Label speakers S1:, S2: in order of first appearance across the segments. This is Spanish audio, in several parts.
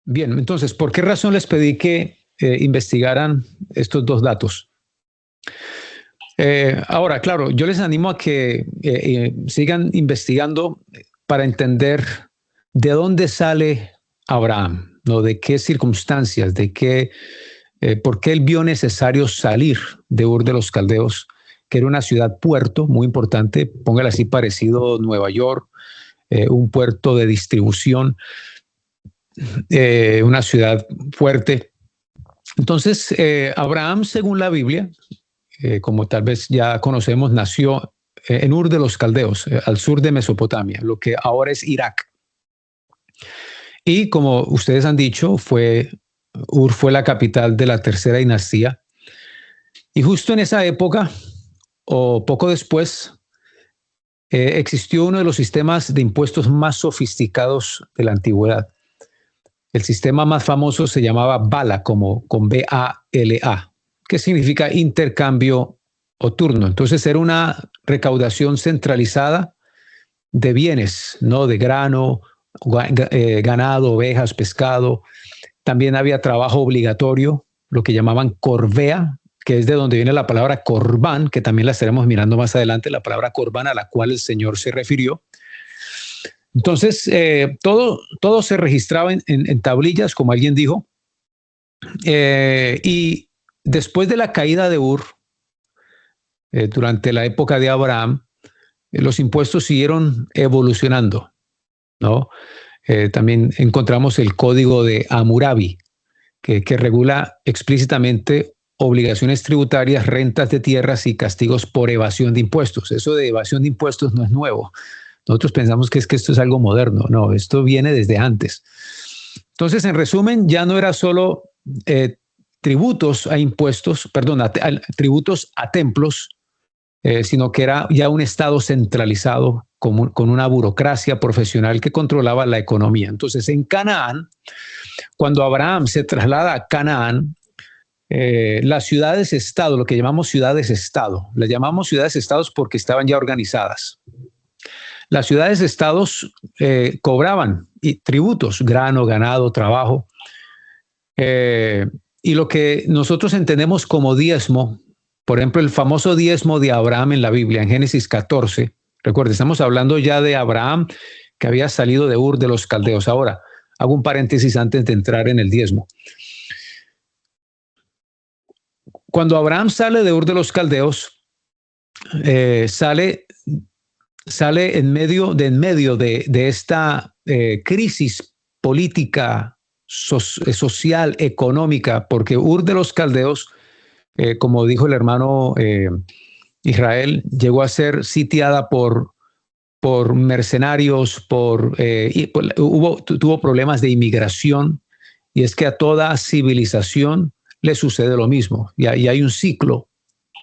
S1: Bien, entonces, ¿por qué razón les pedí que investigaran estos dos datos? Ahora, claro, yo les animo a que sigan investigando para entender de dónde sale Abraham, ¿no? De qué circunstancias, por qué él vio necesario salir de Ur de los Caldeos, que era una ciudad puerto muy importante, póngale así parecido Nueva York, un puerto de distribución, una ciudad fuerte. Entonces, Abraham, según la Biblia, como tal vez ya conocemos, nació en Ur de los Caldeos, al sur de Mesopotamia, lo que ahora es Irak. Y como ustedes han dicho, Ur fue la capital de la tercera dinastía. Y justo en esa época, o poco después, existió uno de los sistemas de impuestos más sofisticados de la antigüedad. El sistema más famoso se llamaba BALA, como con B-A-L-A, que significa intercambio o turno. Entonces era una recaudación centralizada de bienes, ¿no? De grano, ganado, ovejas, pescado. También había trabajo obligatorio, lo que llamaban corvea, que es de donde viene la palabra corbán, que también la estaremos mirando más adelante, la palabra corbán a la cual el Señor se refirió. Entonces, todo se registraba en tablillas, como alguien dijo, y después de la caída de Ur, durante la época de Abraham, los impuestos siguieron evolucionando, ¿no? También encontramos el código de Hammurabi, que regula explícitamente obligaciones tributarias, rentas de tierras y castigos por evasión de impuestos. Eso de evasión de impuestos no es nuevo. Nosotros pensamos que esto es algo moderno. No, esto viene desde antes. Entonces, en resumen, ya no era solo tributos a impuestos, perdón, tributos a templos, sino que era ya un Estado centralizado con una burocracia profesional que controlaba la economía. Entonces, en Canaán, cuando Abraham se traslada a Canaán, las ciudades-estado, lo que llamamos ciudades-estado, las llamamos ciudades-estados porque estaban ya organizadas. Las ciudades-estados cobraban tributos, grano, ganado, trabajo, y lo que nosotros entendemos como diezmo, por ejemplo, el famoso diezmo de Abraham en la Biblia, en Génesis 14, recuerden, estamos hablando ya de Abraham que había salido de Ur de los Caldeos. Ahora, hago un paréntesis antes de entrar en el diezmo. Cuando Abraham sale de Ur de los Caldeos, sale en medio de esta crisis política, social, económica, porque Ur de los Caldeos, como dijo el hermano Israel, llegó a ser sitiada por mercenarios, tuvo problemas de inmigración, y es que a toda civilización le sucede lo mismo, y hay un ciclo,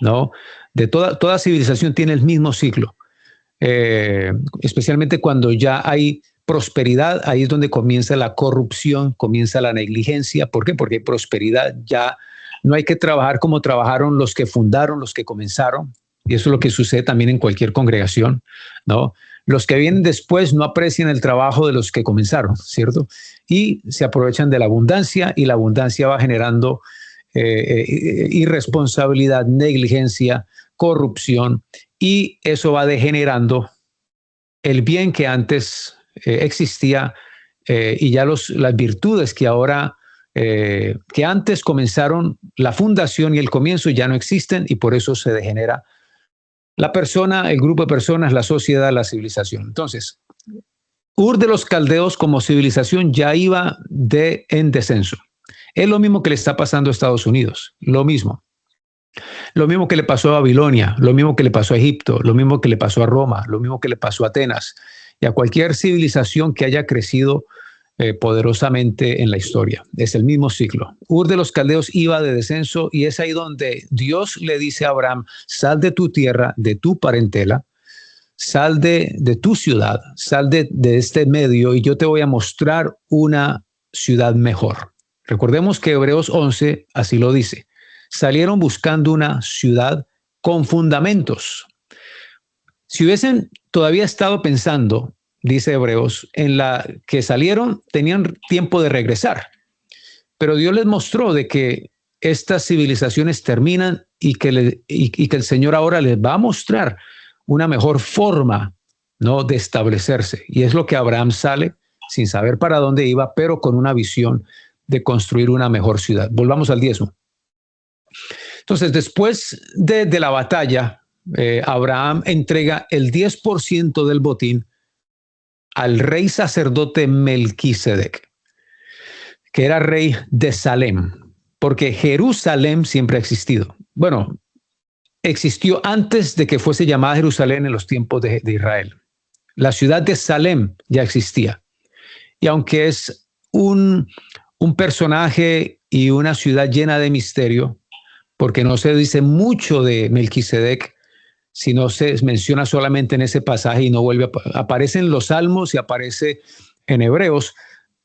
S1: ¿no? De toda civilización tiene el mismo ciclo, especialmente cuando ya hay prosperidad, ahí es donde comienza la corrupción, comienza la negligencia. ¿Por qué? Porque hay prosperidad, ya no hay que trabajar como trabajaron los que fundaron, los que comenzaron, y eso es lo que sucede también en cualquier congregación, ¿no? Los que vienen después no aprecian el trabajo de los que comenzaron, ¿cierto? Y se aprovechan de la abundancia, y la abundancia va generando irresponsabilidad, negligencia, corrupción, y eso va degenerando el bien que antes existía, y ya las virtudes que ahora, que antes comenzaron la fundación y el comienzo, ya no existen, y por eso se degenera la persona, el grupo de personas, la sociedad, la civilización. Entonces, Ur de los Caldeos como civilización ya iba en descenso. Es lo mismo que le está pasando a Estados Unidos, lo mismo. Lo mismo que le pasó a Babilonia, lo mismo que le pasó a Egipto, lo mismo que le pasó a Roma, lo mismo que le pasó a Atenas y a cualquier civilización que haya crecido poderosamente en la historia. Es el mismo ciclo. Ur de los Caldeos iba de descenso, y es ahí donde Dios le dice a Abraham: sal de tu tierra, de tu parentela, sal de tu ciudad, sal de este medio, y yo te voy a mostrar una ciudad mejor. Recordemos que Hebreos 11 así lo dice: salieron buscando una ciudad con fundamentos. Si hubiesen todavía estado pensando, dice Hebreos, en la que salieron, tenían tiempo de regresar. pero Dios les mostró de que estas civilizaciones terminan y que el Señor ahora les va a mostrar una mejor forma, ¿no?, de establecerse. Y es lo que Abraham sale sin saber para dónde iba, pero con una visión de construir una mejor ciudad. Volvamos al diezmo. Entonces, después de la batalla, Abraham entrega el 10% del botín al rey sacerdote Melquisedec, que era rey de Salem, porque Jerusalén siempre ha existido. Bueno, existió antes de que fuese llamada Jerusalén en los tiempos de Israel. La ciudad de Salem ya existía. Y aunque es un personaje y una ciudad llena de misterio, porque no se dice mucho de Melquisedec, sino se menciona solamente en ese pasaje y no vuelve aparece en los Salmos y aparece en Hebreos,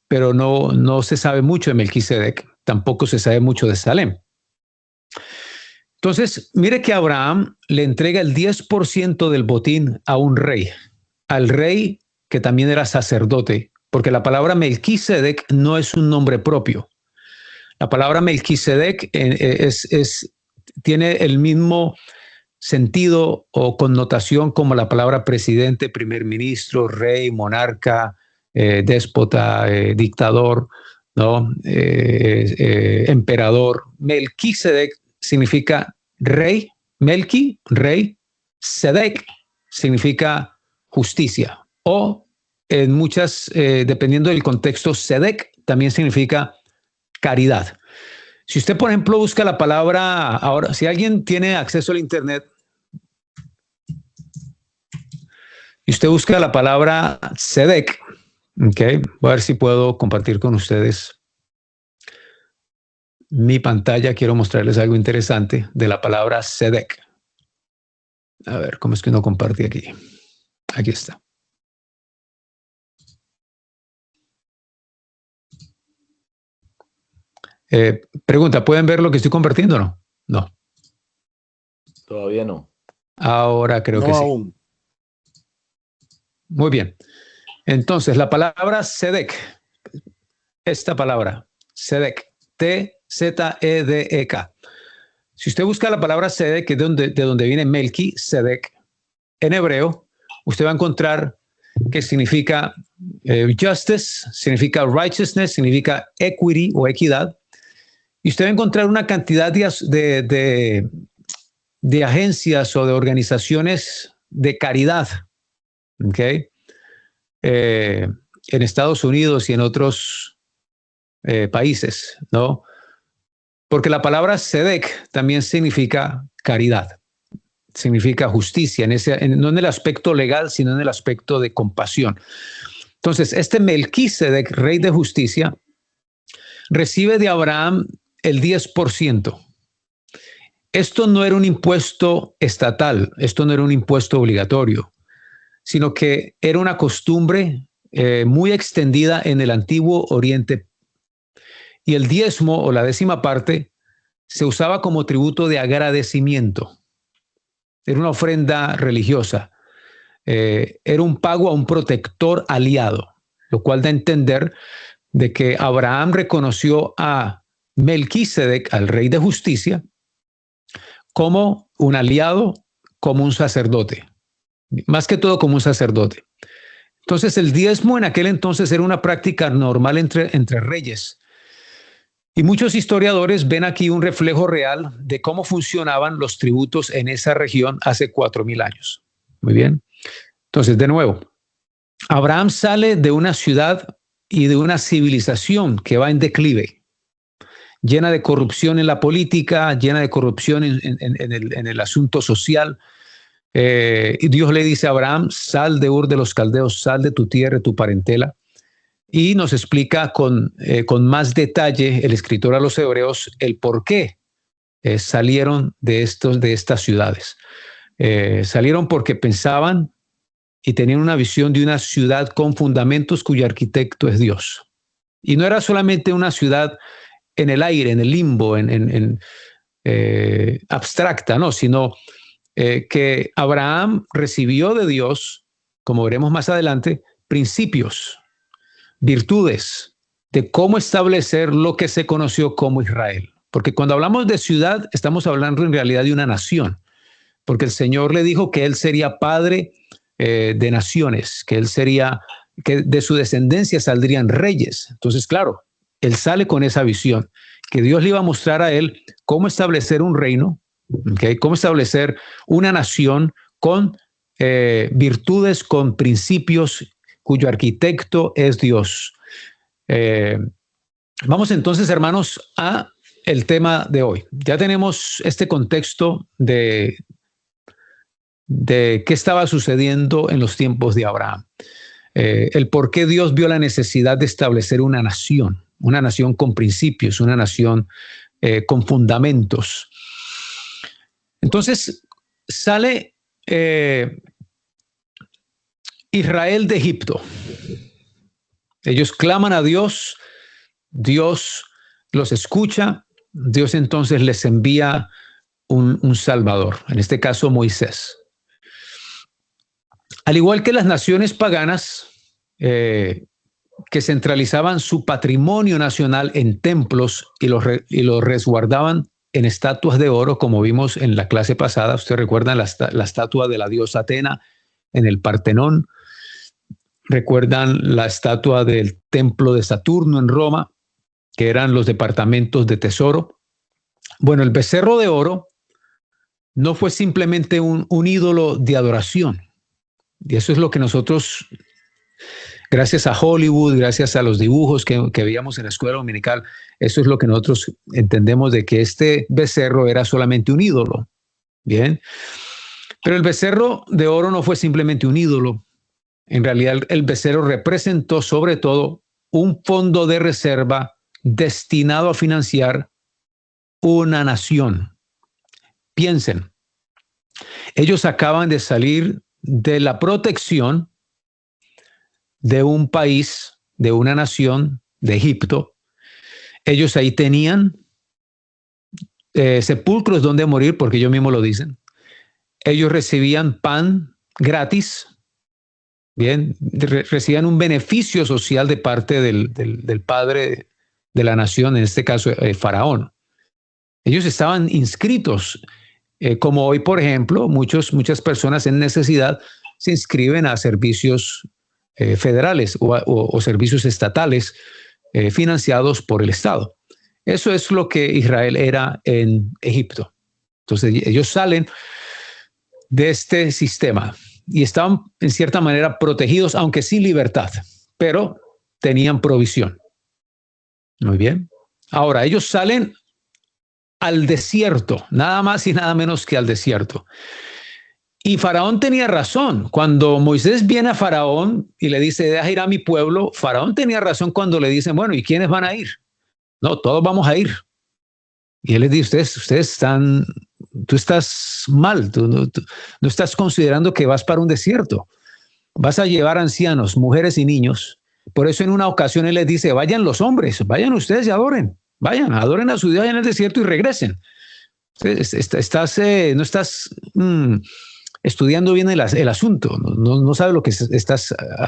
S1: pero no se sabe mucho de Melquisedec, tampoco se sabe mucho de Salem. Entonces, mire que Abraham le entrega el 10% del botín a un rey, al rey que también era sacerdote, porque la palabra Melquisedec no es un nombre propio. La palabra Melquisedec tiene el mismo sentido o connotación como la palabra presidente, primer ministro, rey, monarca, déspota, dictador, ¿no? Emperador. Melquisedec significa rey, Melqui, rey, Sedec significa justicia, o en muchas, dependiendo del contexto, Sedec también significa caridad. Si usted, por ejemplo, busca la palabra, ahora, si alguien tiene acceso al Internet y usted busca la palabra Sedec, okay, voy a ver si puedo compartir con ustedes mi pantalla. Quiero mostrarles algo interesante de la palabra Sedec. A ver, ¿cómo es que uno comparte aquí? Aquí está. Pregunta, ¿pueden ver lo que estoy compartiendo o no? No.
S2: Todavía no.
S1: Ahora creo que
S2: aún.
S1: Sí. Muy bien. Entonces, la palabra Sedec, esta palabra, Sedec, T-Z-E-D-E-K. Si usted busca la palabra Sedec, que es de donde viene Melquisedec, en hebreo, usted va a encontrar que significa justice, significa righteousness, significa equity o equidad. Y usted va a encontrar una cantidad de agencias o de organizaciones de caridad, ¿okay? En Estados Unidos y en otros países, ¿no? Porque la palabra Sedec también significa caridad, significa justicia, no en el aspecto legal, sino en el aspecto de compasión. Entonces, este Melquisedec, rey de justicia, recibe de Abraham el 10%. Esto no era un impuesto estatal, esto no era un impuesto obligatorio, sino que era una costumbre muy extendida en el antiguo Oriente. Y el diezmo o la décima parte se usaba como tributo de agradecimiento. Era una ofrenda religiosa. Era un pago a un protector aliado, lo cual da a entender de que Abraham reconoció a Melquisedec, al rey de justicia, como un aliado, como un sacerdote, más que todo como un sacerdote. Entonces el diezmo en aquel entonces era una práctica normal entre reyes. Y muchos historiadores ven aquí un reflejo real de cómo funcionaban los tributos en esa región hace 4,000 años. Muy bien. Entonces, de nuevo, Abraham sale de una ciudad y de una civilización que va en declive, llena de corrupción en la política, llena de corrupción en el asunto social. Y Dios le dice a Abraham, sal de Ur de los Caldeos, sal de tu tierra, tu parentela. Y nos explica con más detalle el escritor a los Hebreos el por qué salieron de estas ciudades. Salieron porque pensaban y tenían una visión de una ciudad con fundamentos cuyo arquitecto es Dios. Y no era solamente una ciudad en el aire, en el limbo, abstracta, no, sino que Abraham recibió de Dios, como veremos más adelante, principios, virtudes, de cómo establecer lo que se conoció como Israel. Porque cuando hablamos de ciudad, estamos hablando en realidad de una nación, porque el Señor le dijo que Él sería padre de naciones, que Él sería, que de su descendencia saldrían reyes. Entonces, claro, Él sale con esa visión, que Dios le iba a mostrar a Él cómo establecer un reino, ¿okay? Cómo establecer una nación con virtudes, con principios, cuyo arquitecto es Dios. Vamos entonces, hermanos, a el tema de hoy. Ya tenemos este contexto de qué estaba sucediendo en los tiempos de Abraham. El por qué Dios vio la necesidad de establecer una nación con principios, una nación con fundamentos. Entonces, sale Israel de Egipto. Ellos claman a Dios, Dios los escucha, Dios entonces les envía un Salvador, en este caso Moisés. Al igual que las naciones paganas que centralizaban su patrimonio nacional en templos y lo resguardaban en estatuas de oro, como vimos en la clase pasada, ustedes recuerdan la estatua de la diosa Atena en el Partenón, recuerdan la estatua del templo de Saturno en Roma, que eran los departamentos de tesoro. Bueno, el becerro de oro no fue simplemente un ídolo de adoración. Y eso es lo que nosotros, gracias a Hollywood, gracias a los dibujos que veíamos en la escuela dominical, eso es lo que nosotros entendemos de que este becerro era solamente un ídolo. Bien. Pero el becerro de oro no fue simplemente un ídolo. En realidad, el becerro representó sobre todo un fondo de reserva destinado a financiar una nación. Piensen, ellos acaban de salir de la protección de un país, de una nación, de Egipto. Ellos ahí tenían sepulcros donde morir, porque ellos mismos lo dicen. Ellos recibían pan gratis, bien, recibían un beneficio social de parte del padre de la nación, en este caso Faraón. Ellos estaban inscritos, como hoy, por ejemplo, muchas personas en necesidad se inscriben a servicios federales o servicios estatales financiados por el Estado. Eso es lo que Israel era en Egipto. Entonces ellos salen de este sistema y estaban en cierta manera protegidos, aunque sin libertad, pero tenían provisión. Muy bien. Ahora, ellos salen al desierto, nada más y nada menos que al desierto. Y Faraón tenía razón. Cuando Moisés viene a Faraón y le dice, deja ir a mi pueblo, Faraón tenía razón cuando le dicen, bueno, ¿y quiénes van a ir? No, todos vamos a ir. Y él les dice, ustedes están, tú estás mal, tú no estás considerando que vas para un desierto. Vas a llevar ancianos, mujeres y niños. Por eso en una ocasión él les dice, vayan los hombres, vayan ustedes y adoren. Vayan, adoren a su Dios en el desierto y regresen. No estás estudiando bien el asunto, no sabes lo que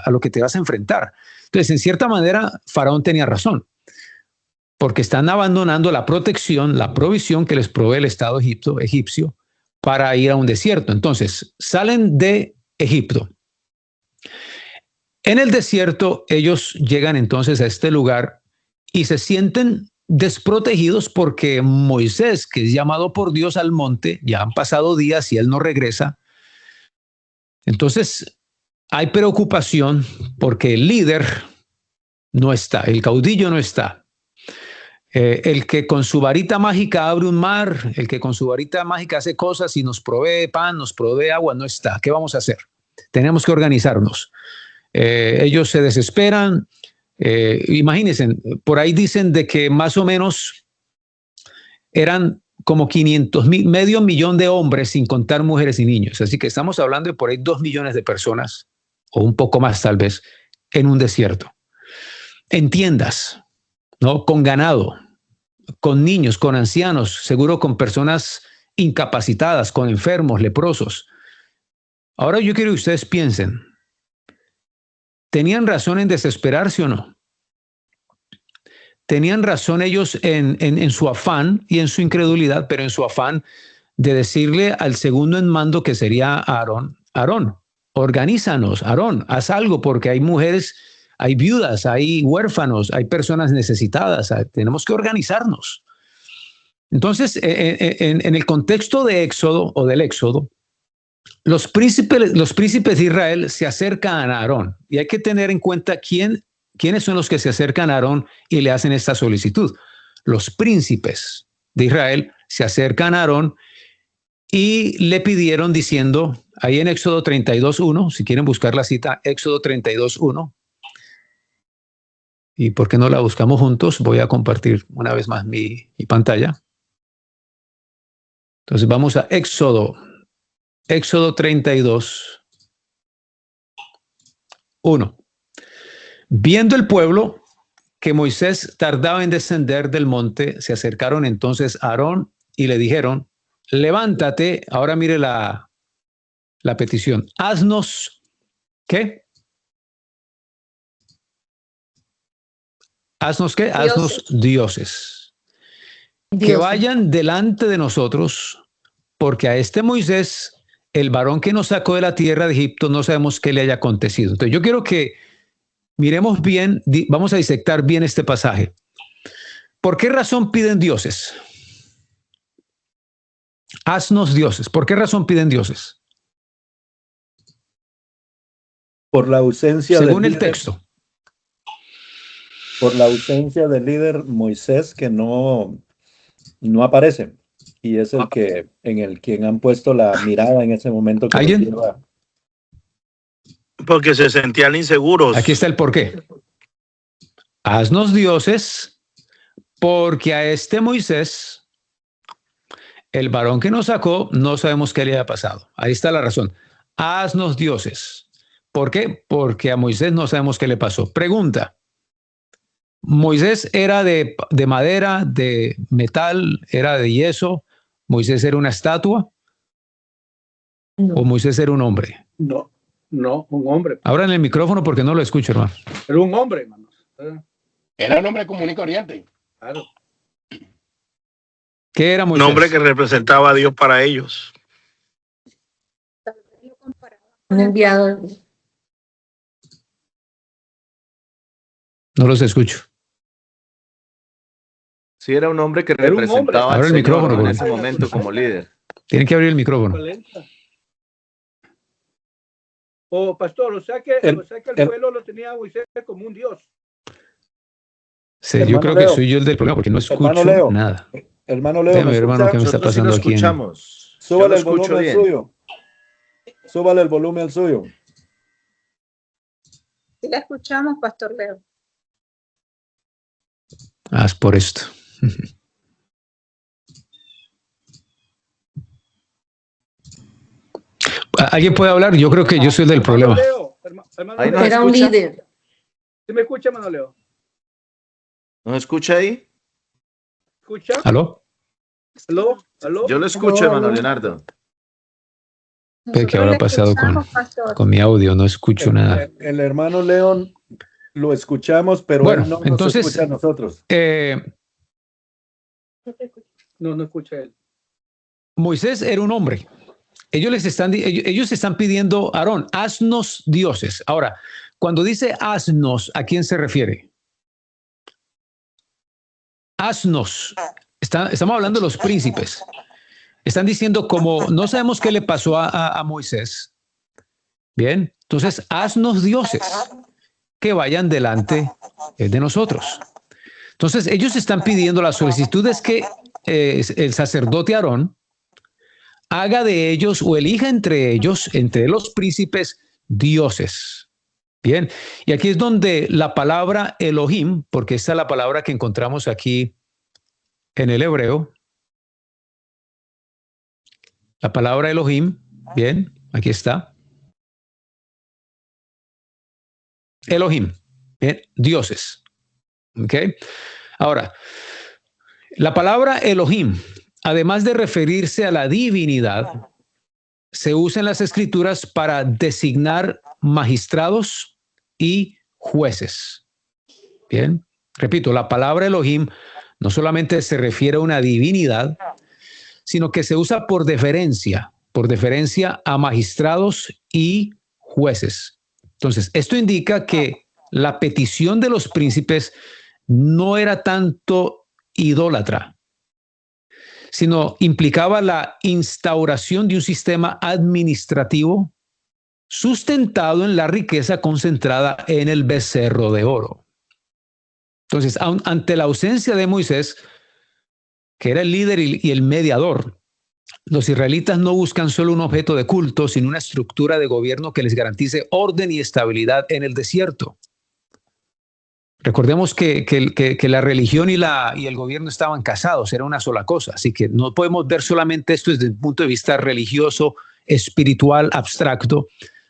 S1: a lo que te vas a enfrentar. Entonces, en cierta manera, Faraón tenía razón, porque están abandonando la protección, la provisión que les provee el Estado egipcio para ir a un desierto. Entonces, salen de Egipto. En el desierto, ellos llegan entonces a este lugar y se sienten desprotegidos porque Moisés, que es llamado por Dios al monte, ya han pasado días y él no regresa. Entonces hay preocupación porque el líder no está, el caudillo no está. El que con su varita mágica abre un mar, el que con su varita mágica hace cosas y nos provee pan, nos provee agua, no está. ¿Qué vamos a hacer? Tenemos que organizarnos. Ellos se desesperan. Imagínense, por ahí dicen de que más o menos eran como 500,000, medio millón de hombres, sin contar mujeres y niños. Así que estamos hablando de por ahí 2 millones de personas, o un poco más tal vez, en un desierto. En tiendas, ¿no? Con ganado, con niños, con ancianos, seguro con personas incapacitadas, con enfermos, leprosos. Ahora yo quiero que ustedes piensen, ¿tenían razón en desesperarse o no? tenían razón ellos en su afán y en su incredulidad, pero en su afán de decirle al segundo en mando, que sería Aarón, Aarón, organízanos, Aarón, haz algo, porque hay mujeres, hay viudas, hay huérfanos, hay personas necesitadas, tenemos que organizarnos. Entonces, en el contexto de Éxodo o del Éxodo, los príncipes de Israel se acercan a Aarón, y hay que tener en cuenta quiénes son los que se acercan a Aarón y le hacen esta solicitud. Los príncipes de Israel se acercan a Aarón y le pidieron diciendo, ahí en Éxodo 32:1, si quieren buscar la cita, Éxodo 32:1, y por qué no la buscamos juntos, voy a compartir una vez más mi pantalla. Entonces vamos a Éxodo 32:1. Viendo el pueblo que Moisés tardaba en descender del monte, se acercaron entonces a Aarón y le dijeron, levántate, ahora mire la petición, haznos, ¿qué? ¿Haznos qué?
S3: Dioses.
S1: Haznos dioses. Que vayan delante de nosotros, porque a este Moisés, el varón que nos sacó de la tierra de Egipto, no sabemos qué le haya acontecido. Entonces yo quiero que miremos bien, vamos a disectar bien este pasaje. ¿Por qué razón piden dioses? Haznos dioses. ¿Por qué razón piden dioses?
S4: Por la ausencia
S1: según
S4: del
S1: el
S4: líder,
S1: texto.
S4: por la ausencia del líder Moisés, que no aparece, y es el que en el quien han puesto la mirada en ese momento que los
S1: ¿Alguien?
S4: lleva.
S5: Porque se sentían inseguros.
S1: Aquí está el porqué. Haznos dioses, porque a este Moisés, el varón que nos sacó, no sabemos qué le haya pasado. Ahí está la razón. Haznos dioses. ¿Por qué? Porque a Moisés no sabemos qué le pasó. Pregunta. ¿Moisés era de madera, de metal, era de yeso? ¿Moisés era una estatua?
S3: No.
S1: ¿O Moisés era un hombre?
S6: No, un hombre.
S1: Ahora en el micrófono porque no lo escucho, hermano.
S6: Era un hombre, hermano.
S7: Era un hombre común y corriente.
S6: Claro.
S1: ¿Qué era
S5: Un
S1: Moisés?
S5: hombre que representaba a Dios para ellos.
S3: Un enviado.
S1: No los escucho.
S2: Sí, era un hombre que
S6: Era un hombre.
S2: representaba
S1: Abre
S2: al
S1: el
S2: Señor
S1: micrófono,
S2: en
S1: porque-
S2: ese momento como líder.
S1: Tienen que abrir el micrófono.
S6: O pastor, o sea que
S4: El-
S6: el pueblo lo tenía a Moisés como un dios.
S1: Sí, yo
S4: Hermano
S1: creo que
S4: Leo.
S1: soy yo el del problema porque no escucho
S4: Hermano Leo.
S1: nada.
S4: Hermano Leo,
S1: Déjame
S4: ¿me
S1: ver, hermano,
S4: escucha?
S1: qué me está
S2: Nosotros sí lo
S1: pasando aquí.
S2: escuchamos. Yo
S4: Súbale
S2: lo
S4: el
S2: escucho
S4: volumen al
S2: bien.
S4: suyo. Súbale el volumen al suyo.
S3: Sí la escuchamos, Pastor Leo.
S1: Haz por esto. ¿Alguien puede hablar? Yo creo que yo soy el del problema.
S6: Leo, hermano
S2: Ahí
S6: Leo.
S2: no
S3: Era un
S2: escucha?
S3: líder.
S6: ¿Sí me escucha, hermano Leo?
S2: ¿Nos escucha ahí?
S6: ¿Escucha?
S1: ¿Aló?
S6: ¿Aló? ¿Aló?
S2: Yo lo escucho, hermano Leonardo.
S1: ¿Qué habrá pasado con mi audio? No escucho nada.
S4: El hermano León lo escuchamos, pero
S1: Bueno,
S4: él no
S1: entonces-
S4: nos escucha a nosotros.
S6: No escucha él.
S1: Moisés era un hombre. Ellos están pidiendo, Aarón, haznos dioses. Ahora, cuando dice haznos, ¿a quién se refiere? Haznos. Estamos hablando de los príncipes. Están diciendo, como no sabemos qué le pasó a Moisés. Bien, entonces haznos dioses que vayan delante de nosotros. Entonces ellos están pidiendo, la solicitud es que el sacerdote Aarón haga de ellos o elija entre ellos, entre los príncipes, dioses. Bien, y aquí es donde la palabra Elohim, porque esta es la palabra que encontramos aquí en el hebreo, la palabra Elohim, bien, aquí está. Elohim, bien, dioses. ¿Ok? Ahora, la palabra Elohim, además de referirse a la divinidad, se usa en las escrituras para designar magistrados y jueces. Bien, Repito, la palabra Elohim no solamente se refiere a una divinidad, sino que se usa por deferencia a magistrados y jueces. Entonces, esto indica que la petición de los príncipes no era tanto idólatra, sino implicaba la instauración de un sistema administrativo sustentado en la riqueza concentrada en el becerro de oro. Entonces, ante la ausencia de Moisés, que era el líder y el mediador, los israelitas no buscan solo un objeto de culto, sino una estructura de gobierno que les garantice orden y estabilidad en el desierto. Recordemos que la religión y el gobierno estaban casados, era una sola cosa, así que no podemos ver solamente esto desde el punto de vista religioso, espiritual, abstracto,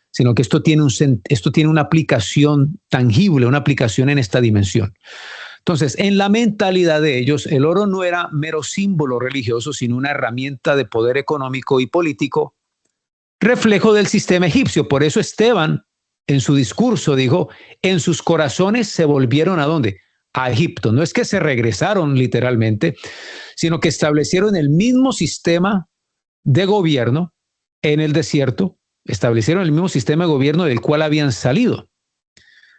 S1: sino que esto tiene una aplicación tangible, una aplicación en esta dimensión. Entonces, en la mentalidad de ellos, el oro no era mero símbolo religioso, sino una herramienta de poder económico y político, reflejo del sistema egipcio. Por eso Esteban, en su discurso, dijo, en sus corazones se volvieron ¿a dónde? A Egipto. No es que se regresaron literalmente, sino que establecieron el mismo sistema de gobierno en el desierto, establecieron el mismo sistema de gobierno del cual habían salido.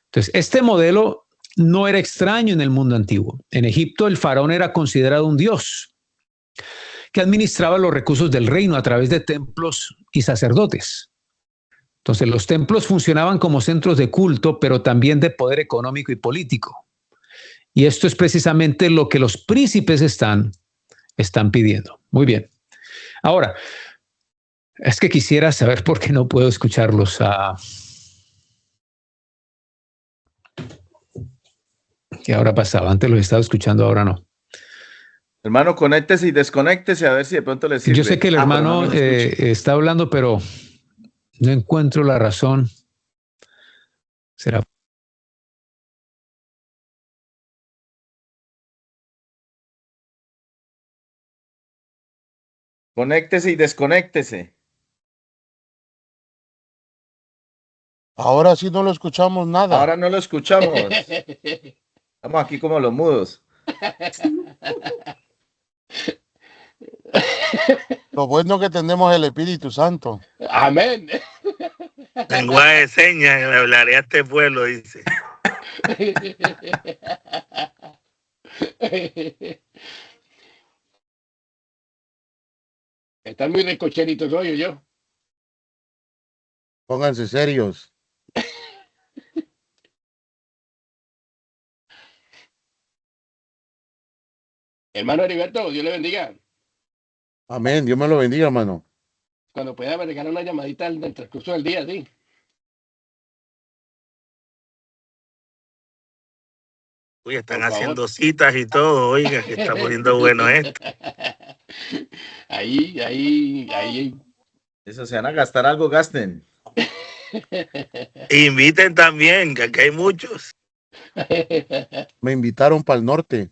S1: Entonces, este modelo no era extraño en el mundo antiguo. En Egipto, el faraón era considerado un dios que administraba los recursos del reino a través de templos y sacerdotes. Entonces, los templos funcionaban como centros de culto, pero también de poder económico y político. Y esto es precisamente lo que los príncipes están pidiendo. Muy bien. Ahora, es que quisiera saber por qué no puedo escucharlos. ¿Qué ahora pasaba? Antes los estaba escuchando, ahora no.
S2: Hermano, conéctese y desconéctese a ver si de pronto le sirve.
S1: Yo sé que el hermano está hablando, pero no encuentro la razón. ¿Será?
S2: Conéctese y desconéctese.
S7: Ahora sí no lo escuchamos nada.
S2: Ahora no lo escuchamos. Estamos aquí como los mudos.
S7: Lo bueno que tenemos el Espíritu Santo.
S6: Amén.
S5: Lenguaje de señas, le hablaré a este pueblo, dice.
S6: Están muy recocheritos hoy, yo.
S7: Pónganse serios.
S6: Hermano Heriberto, Dios le bendiga.
S7: Amén. Dios me lo bendiga, hermano.
S6: Cuando pueda me regala una llamadita en el transcurso del día, sí.
S5: Uy, están
S6: Por favor.
S5: haciendo citas y todo, oiga, que está poniendo bueno esto.
S6: Ahí.
S2: Eso, se van a gastar algo, gasten.
S5: Inviten también, que aquí hay muchos.
S7: Me invitaron para el norte.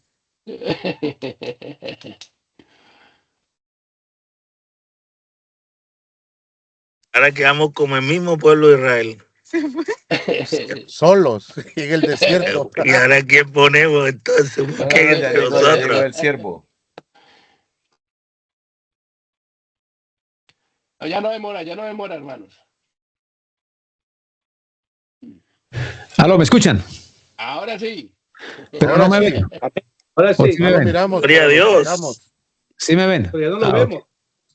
S5: Ahora quedamos como el mismo pueblo de Israel.
S7: Solos en el desierto.
S5: ¿Y ahora quién ponemos entonces? Busquen
S2: Ya
S5: entre
S2: llegó
S5: nosotros.
S2: el siervo.
S6: Ya no demora, hermanos.
S1: Aló, ¿me escuchan?
S6: Ahora sí.
S1: Pero
S7: Ahora
S1: no me
S7: sí.
S1: ven.
S6: Ahora
S1: sí.
S7: No lo miramos.
S5: Gloria a
S7: pero lo
S5: Dios.
S7: miramos.
S1: ¿Sí me ven?
S6: Pero ya no lo
S1: Ah,
S6: vemos.
S1: ok.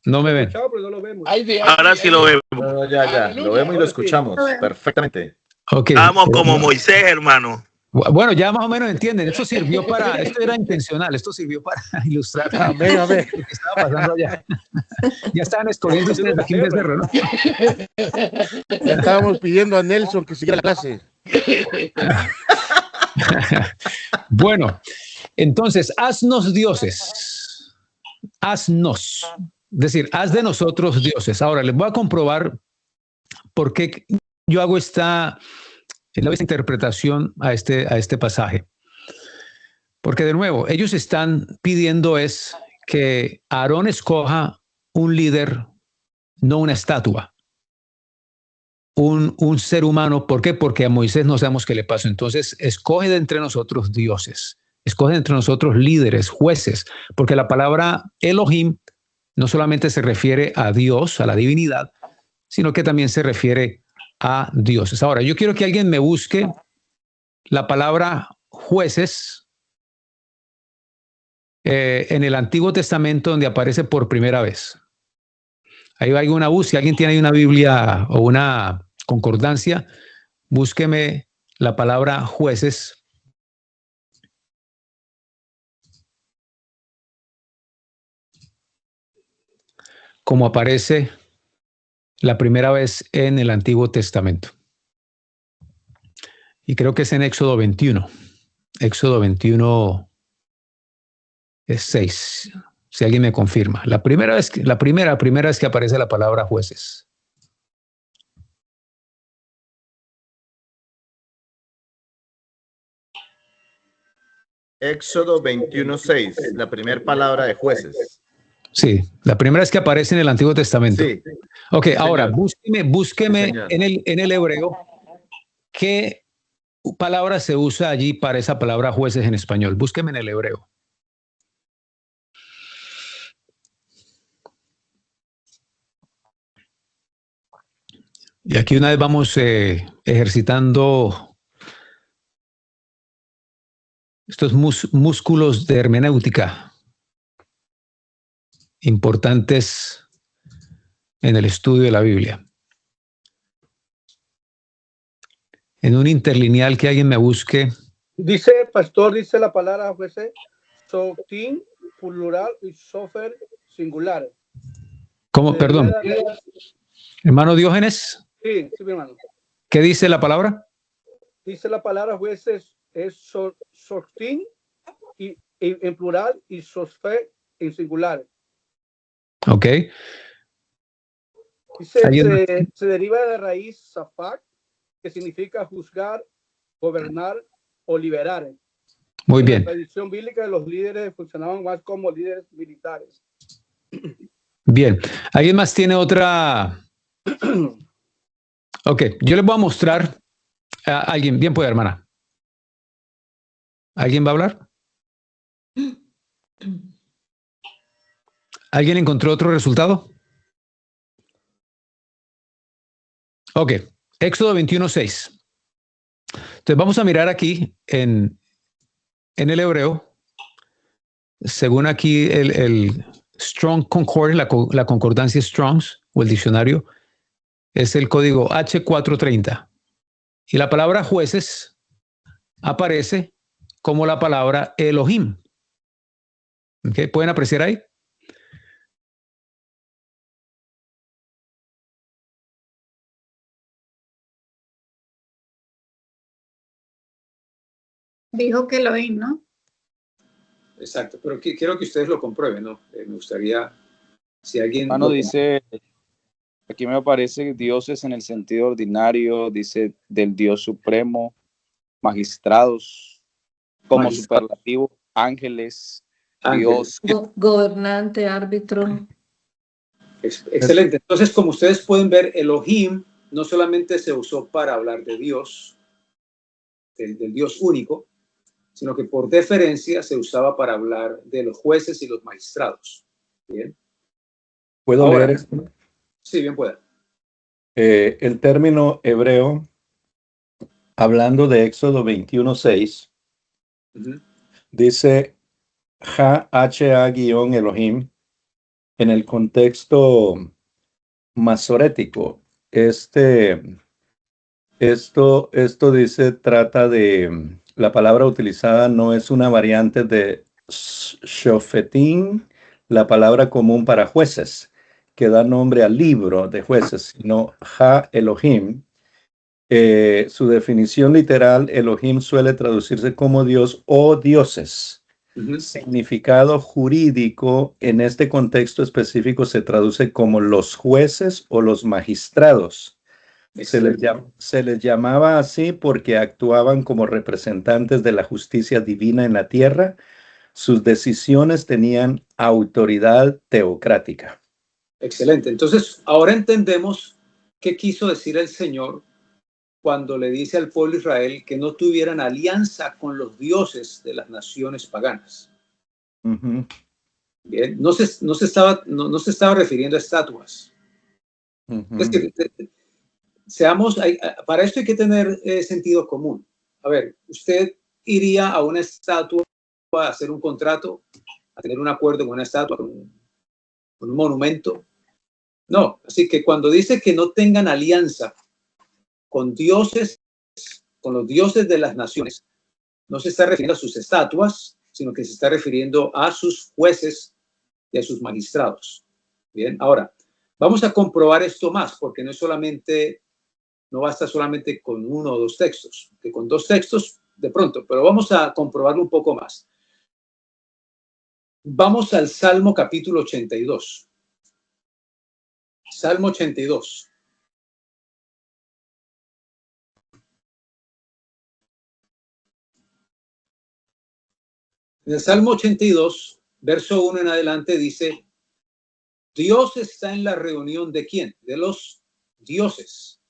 S1: No me ven.
S6: Chao, pero no lo vemos.
S5: Ahora sí lo vemos.
S2: No, ya.
S6: Aleluya,
S2: Lo vemos y lo
S6: ahora sí.
S2: escuchamos perfectamente.
S1: Ok.
S5: Estamos como Moisés, hermano.
S1: Bueno, ya más o menos entienden. Esto era intencional. Esto sirvió para ilustrar
S7: Amén, amén.
S1: lo que estaba pasando allá. Ya estaban escogiendo ustedes aquí en Becerro, ¿no?
S7: Ya estábamos pidiendo a Nelson que siguiera la clase.
S1: Bueno, entonces, haznos dioses. Haznos. Es decir, haz de nosotros dioses. Ahora, les voy a comprobar por qué yo hago esta interpretación a este pasaje. Porque, de nuevo, ellos están pidiendo es que Aarón escoja un líder, no una estatua. un ser humano. ¿Por qué? Porque a Moisés no sabemos qué le pasó. Entonces, escoge de entre nosotros dioses, escoge de entre nosotros líderes, jueces, porque la palabra Elohim no solamente se refiere a Dios, a la divinidad, sino que también se refiere a dioses. Ahora, yo quiero que alguien me busque la palabra jueces en el Antiguo Testamento donde aparece por primera vez. Ahí va alguna búsqueda. Si alguien tiene ahí una Biblia o una concordancia, búsqueme la palabra jueces. Como aparece la primera vez en el Antiguo Testamento. Y creo que es en Éxodo 21. Éxodo 21 es 6. Si alguien me confirma. La primera vez que aparece la palabra jueces.
S2: Éxodo 21:6, la primera palabra de jueces.
S1: Sí, la primera vez que aparece en el Antiguo Testamento.
S2: Sí.
S1: Ok,
S2: Sí,
S1: ahora
S2: señor.
S1: búsqueme
S2: Sí, señor.
S1: en el hebreo qué palabra se usa allí para esa palabra jueces en español. Búsqueme en el hebreo. Y aquí una vez vamos ejercitando estos músculos de hermenéutica importantes en el estudio de la Biblia. En un interlineal que alguien me busque.
S8: Dice, pastor, dice la palabra jueces, Sotin, plural, y Sofer, singular.
S1: ¿Cómo? Perdón. Hermano Diógenes.
S8: Sí, sí, mi hermano.
S1: ¿Qué dice la palabra?
S8: Dice la palabra jueces es Sotin y en plural y Sofer en singular.
S1: Ok.
S8: Dice, se deriva de la raíz Safak, que significa juzgar, gobernar o liberar.
S1: Muy bien.
S8: En la tradición bíblica, los líderes funcionaban más como líderes militares.
S1: Bien. ¿Alguien más tiene otra? Ok, yo les voy a mostrar a alguien. Bien puede, hermana. ¿Alguien va a hablar? ¿Alguien encontró otro resultado? Ok, Éxodo 21:6. Entonces vamos a mirar aquí en el hebreo, según aquí el Strong Concord, la concordancia Strongs o el diccionario, es el código H430. Y la palabra jueces aparece como la palabra Elohim. ¿Okay? ¿Pueden apreciar ahí?
S3: Dijo que Elohim, ¿no?
S1: Exacto, pero quiero que ustedes lo comprueben, ¿no? Me gustaría, si alguien...
S9: Hermano, dice, aquí me aparece dioses en el sentido ordinario, dice del Dios supremo, magistrados, como superlativo, ángeles, Dios.
S3: Gobernante, árbitro.
S1: Excelente. Entonces, como ustedes pueden ver, Elohim no solamente se usó para hablar de Dios, del Dios único, sino que por deferencia se usaba para hablar de los jueces y los magistrados. Bien.
S4: ¿Puedo
S1: Ahora,
S4: leer esto?
S1: Sí, bien puede.
S4: El término hebreo, hablando de Éxodo 21:6, dice HA-Elohim en el contexto masorético. Esto dice, trata de, la palabra utilizada no es una variante de shofetim, la palabra común para jueces, que da nombre al libro de jueces, sino Ha-Elohim. Su definición literal, Elohim suele traducirse como Dios o dioses. Significado jurídico en este contexto específico se traduce como los jueces o los magistrados. Se les llamaba así porque actuaban como representantes de la justicia divina en la tierra. Sus decisiones tenían autoridad teocrática.
S1: Excelente. Entonces, ahora entendemos ¿qué quiso decir el Señor cuando le dice al pueblo de Israel que no tuvieran alianza con los dioses de las naciones paganas?
S4: Ujú,
S1: Bien, no se estaba refiriendo a estatuas.
S4: ujú.
S1: Es que para esto hay que tener sentido común. A ver, usted iría a una estatua a hacer un contrato, a tener un acuerdo con una estatua, con un monumento. No, así que cuando dice que no tengan alianza con dioses, con los dioses de las naciones, no se está refiriendo a sus estatuas, sino que se está refiriendo a sus jueces y a sus magistrados. Bien, ahora, vamos a comprobar esto más, porque no basta solamente con uno o dos textos, que con dos textos de pronto, pero vamos a comprobarlo un poco más. Vamos al Salmo capítulo 82. Salmo 82. En el Salmo 82, verso 1 en adelante dice: Dios está en la reunión ¿de quién? De los dioses.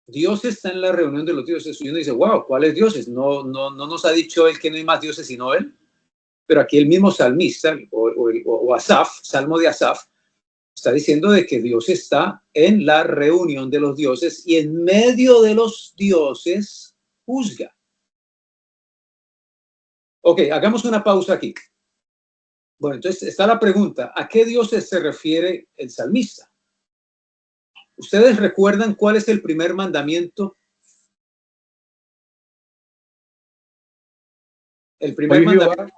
S1: Dios está en la reunión de los dioses. Y uno dice, wow, ¿cuáles dioses? No nos ha dicho él que no hay más dioses sino él. Pero aquí el mismo salmista, o Asaf, Salmo de Asaf, está diciendo de que Dios está en la reunión de los dioses y en medio de los dioses juzga. Ok, hagamos una pausa aquí. Bueno, entonces está la pregunta, ¿a qué dioses se refiere el salmista? ¿Ustedes recuerdan cuál es el primer mandamiento? El primer mandamiento.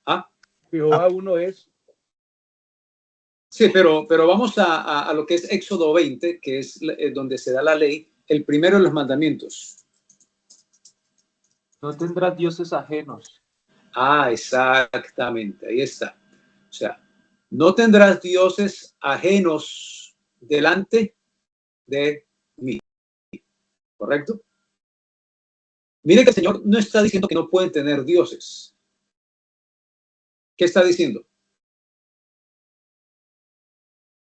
S1: ¿Ah?
S8: Jehová uno es.
S1: Sí, pero vamos a lo que es Éxodo 20, que es donde se da la ley, el primero de los mandamientos.
S10: No tendrás dioses ajenos.
S1: Ah, exactamente, ahí está. O sea, no tendrás dioses ajenos delante de mí. ¿Correcto? Mire que el Señor no está diciendo que no pueden tener dioses. ¿Qué está diciendo?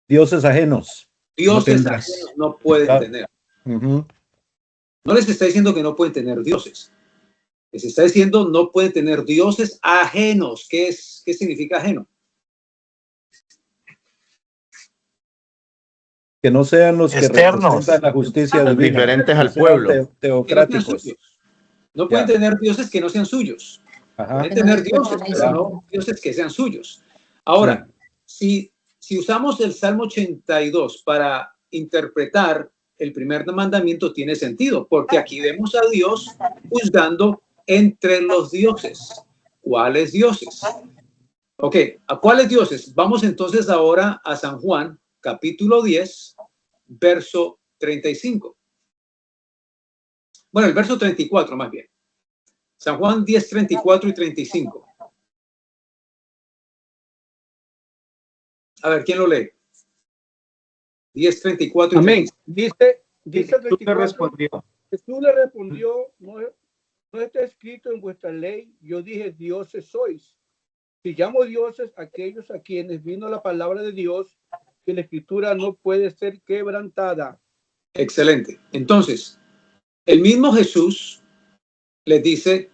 S4: Dioses ajenos.
S1: Dioses
S4: No
S1: ajenos no pueden tener.
S4: Ujú.
S1: No les está diciendo que no pueden tener dioses. Les está diciendo no pueden tener dioses ajenos. ¿Qué significa ajeno?
S4: Que no sean los que
S5: Externos.
S4: representan la justicia divina.
S2: Diferentes al
S4: Que sean
S2: pueblo.
S1: Que no sean
S4: teocráticos.
S1: suyos. No pueden tener dioses que no sean suyos.
S4: Ajá.
S1: Pueden tener dioses, pero no dioses que sean suyos. Ahora, si usamos el Salmo 82 para interpretar el primer mandamiento, tiene sentido, porque aquí vemos a Dios juzgando entre los dioses. ¿Cuáles dioses? Ok, ¿a cuáles dioses? Vamos entonces ahora a San Juan, capítulo 10, verso 35. Bueno, el verso 34 más bien. San Juan 10, 34 y 35. A ver, ¿quién lo lee? 10, 34 y
S8: Amén.
S1: 35.
S8: Dice
S10: Jesús le
S8: 34.
S10: respondió.
S8: Jesús le respondió, no está escrito en vuestra ley, yo dije dioses sois. Si llamo dioses aquellos a quienes vino la palabra de Dios, que la escritura no puede ser quebrantada.
S1: Excelente. Entonces, el mismo Jesús les dice,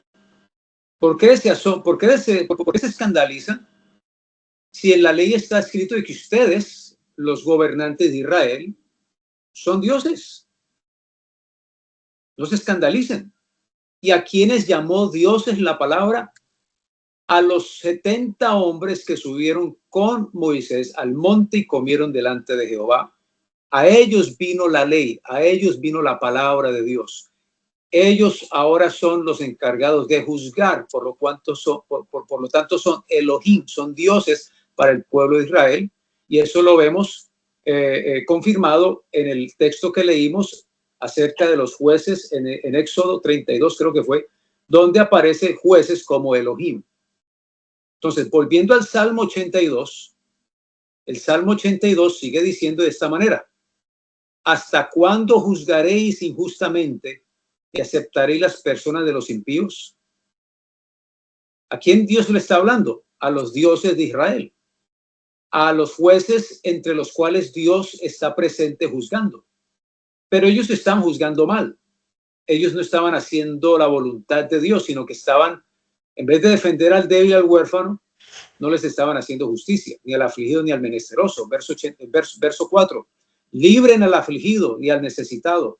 S1: ¿por qué se escandalizan si en la ley está escrito de que ustedes, los gobernantes de Israel, son dioses? No se escandalicen. ¿Y a quienes llamó dioses la palabra? A los 70 hombres que subieron con Moisés al monte y comieron delante de Jehová. A ellos vino la ley, a ellos vino la palabra de Dios. Ellos ahora son los encargados de juzgar, por lo tanto son Elohim, son dioses para el pueblo de Israel, y eso lo vemos confirmado en el texto que leímos acerca de los jueces en Éxodo 32, creo que fue, donde aparece jueces como Elohim. Entonces, volviendo al Salmo 82, el Salmo 82 sigue diciendo de esta manera: ¿hasta cuándo juzgaréis injustamente y aceptaréis las personas de los impíos? ¿A quién Dios le está hablando? A los dioses de Israel.
S11: a los jueces entre los cuales Dios está presente juzgando. Pero ellos están juzgando mal. Ellos no estaban haciendo la voluntad de Dios, sino que estaban, en vez de defender al débil y al huérfano, no les estaban haciendo justicia, ni al afligido ni al menesteroso. Verso 4. Libren al afligido y al necesitado.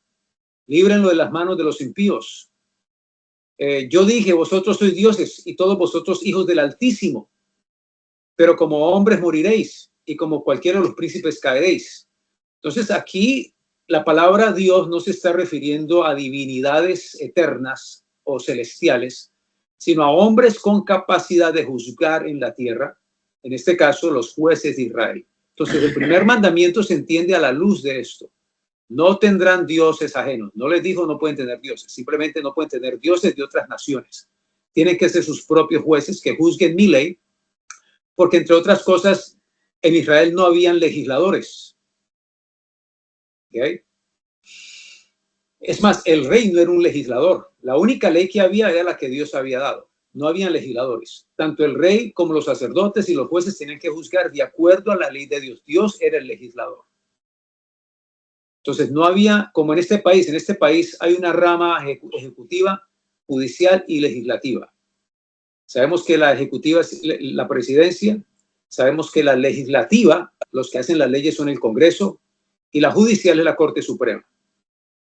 S11: Líbrenlo de las manos de los impíos. Yo dije, vosotros sois dioses y todos vosotros hijos del Altísimo. Pero como hombres moriréis y como cualquiera de los príncipes caeréis. Entonces aquí la palabra Dios no se está refiriendo a divinidades eternas o celestiales, sino a hombres con capacidad de juzgar en la tierra, en este caso los jueces de Israel. Entonces el primer mandamiento se entiende a la luz de esto. No tendrán dioses ajenos. No les dijo no pueden tener dioses, simplemente no pueden tener dioses de otras naciones. Tienen que ser sus propios jueces que juzguen mi ley, porque entre otras cosas en Israel no habían legisladores. ¿Okay? Es más, el rey no era un legislador. La única ley que había era la que Dios había dado. No habían legisladores. Tanto el rey como los sacerdotes y los jueces tenían que juzgar de acuerdo a la ley de Dios. Dios era el legislador. Entonces no había, como en este país hay una rama ejecutiva, judicial y legislativa. Sabemos que la ejecutiva es la presidencia, sabemos que la legislativa, los que hacen las leyes son el Congreso, y la judicial es la Corte Suprema.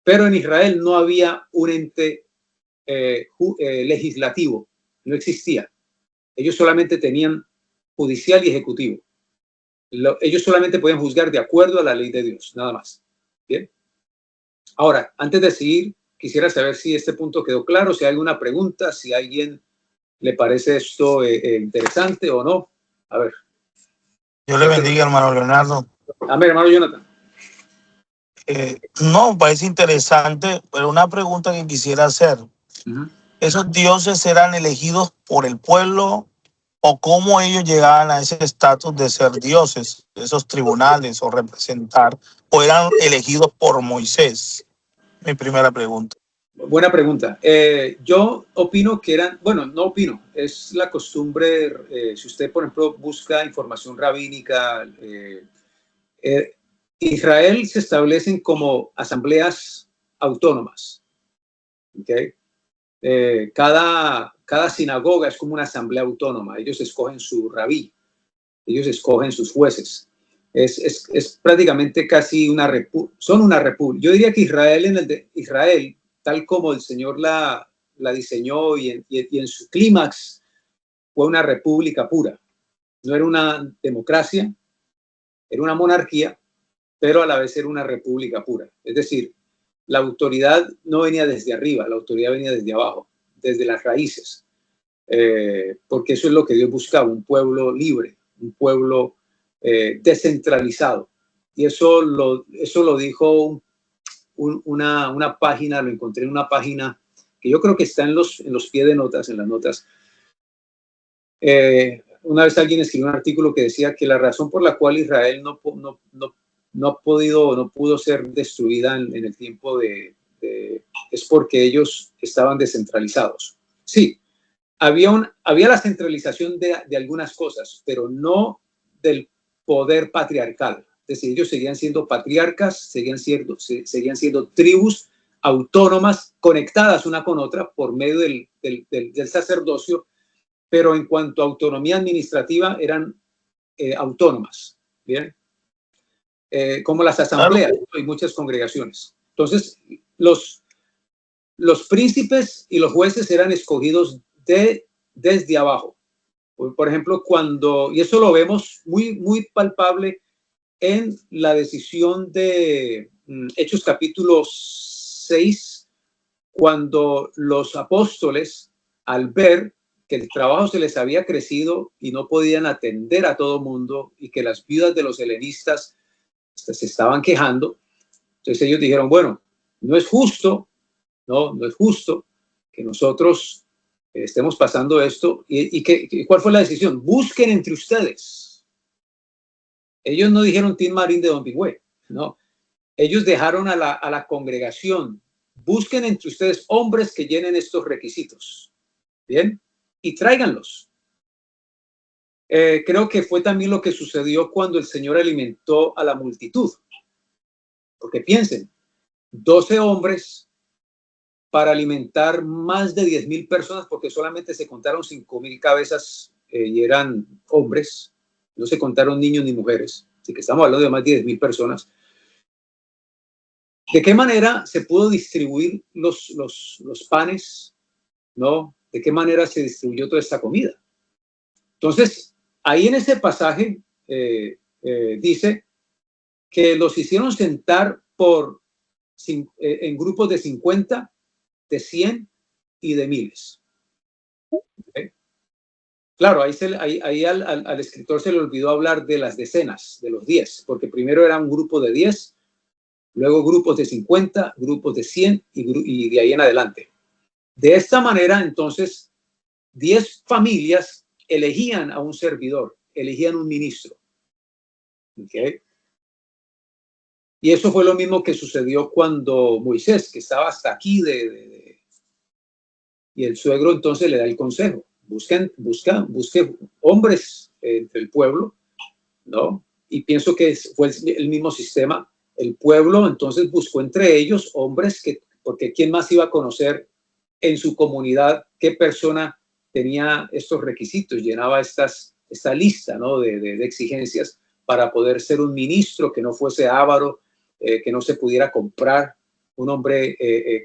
S11: Pero en Israel no había un ente legislativo, no existía. Ellos solamente tenían judicial y ejecutivo. Ellos solamente podían juzgar de acuerdo a la ley de Dios, nada más. Bien. Ahora, antes de seguir, quisiera saber si este punto quedó claro, si hay alguna pregunta, si a alguien le parece esto interesante o no. A ver.
S5: Dios le bendiga, hermano Leonardo.
S11: Amén, hermano Jonathan.
S5: No, parece interesante, pero una pregunta que quisiera hacer. ¿Esos dioses eran elegidos por el pueblo o cómo ellos llegaban a ese estatus de ser dioses, esos tribunales o representar, o eran elegidos por Moisés? Mi primera pregunta.
S11: Buena pregunta. Yo opino que eran, bueno, no opino, es la costumbre, si usted, por ejemplo, busca información rabínica, Israel se establecen como asambleas autónomas. ¿Okay? Cada sinagoga es como una asamblea autónoma. Ellos escogen su rabí, ellos escogen sus jueces. Es prácticamente casi una república. Yo diría que Israel, tal como el Señor la diseñó y en su clímax, fue una república pura. No era una democracia, era una monarquía, pero a la vez era una república pura. Es decir, la autoridad no venía desde arriba, la autoridad venía desde abajo, desde las raíces, porque eso es lo que Dios buscaba, un pueblo libre, un pueblo descentralizado. Y eso lo dijo una página, lo encontré en una página que yo creo que está en los pies de notas, en las notas. Una vez alguien escribió un artículo que decía que la razón por la cual Israel no pudo ser destruida en el tiempo es porque ellos estaban descentralizados. Sí, había la centralización de algunas cosas, pero no del poder patriarcal. Es decir, ellos seguían siendo patriarcas, seguían siendo tribus autónomas conectadas una con otra por medio del sacerdocio, pero en cuanto a autonomía administrativa eran autónomas. Bien. Como las asambleas y muchas congregaciones. Entonces, los príncipes y los jueces eran escogidos desde abajo. Por ejemplo, y eso lo vemos muy palpable en la decisión de Hechos capítulo 6, cuando los apóstoles, al ver que el trabajo se les había crecido y no podían atender a todo mundo y que las viudas de los helenistas se estaban quejando, entonces ellos dijeron, bueno, no es justo que nosotros estemos pasando esto. ¿Y cuál fue la decisión? Busquen entre ustedes. Ellos no dijeron Tin Marín de Don Pigüé, no. Ellos dejaron a la congregación, busquen entre ustedes hombres que llenen estos requisitos, ¿bien? Y tráiganlos. Creo que fue también lo que sucedió cuando el Señor alimentó a la multitud. Porque piensen, 12 hombres para alimentar más de 10,000 personas, porque solamente se contaron 5,000 cabezas y eran hombres, no se contaron niños ni mujeres, así que estamos hablando de más de 10,000 personas. ¿De qué manera se pudo distribuir los panes? ¿No? ¿De qué manera se distribuyó toda esta comida? Entonces, ahí en ese pasaje dice que los hicieron sentar en grupos de 50, de 100 y de miles. ¿Okay? Claro, ahí al escritor se le olvidó hablar de las decenas, de los 10, porque primero era un grupo de 10, luego grupos de 50, grupos de 100 y de ahí en adelante. De esta manera, entonces, 10 familias elegían a un servidor, elegían un ministro. ¿Okay? Y eso fue lo mismo que sucedió cuando Moisés, que estaba hasta aquí y el suegro entonces le da el consejo. Busque hombres entre el pueblo, ¿no? Y pienso que fue el mismo sistema. El pueblo entonces buscó entre ellos hombres porque ¿quién más iba a conocer en su comunidad qué persona tenía estos requisitos, llenaba esta lista, ¿no? de exigencias para poder ser un ministro que no fuese avaro, que no se pudiera comprar, un hombre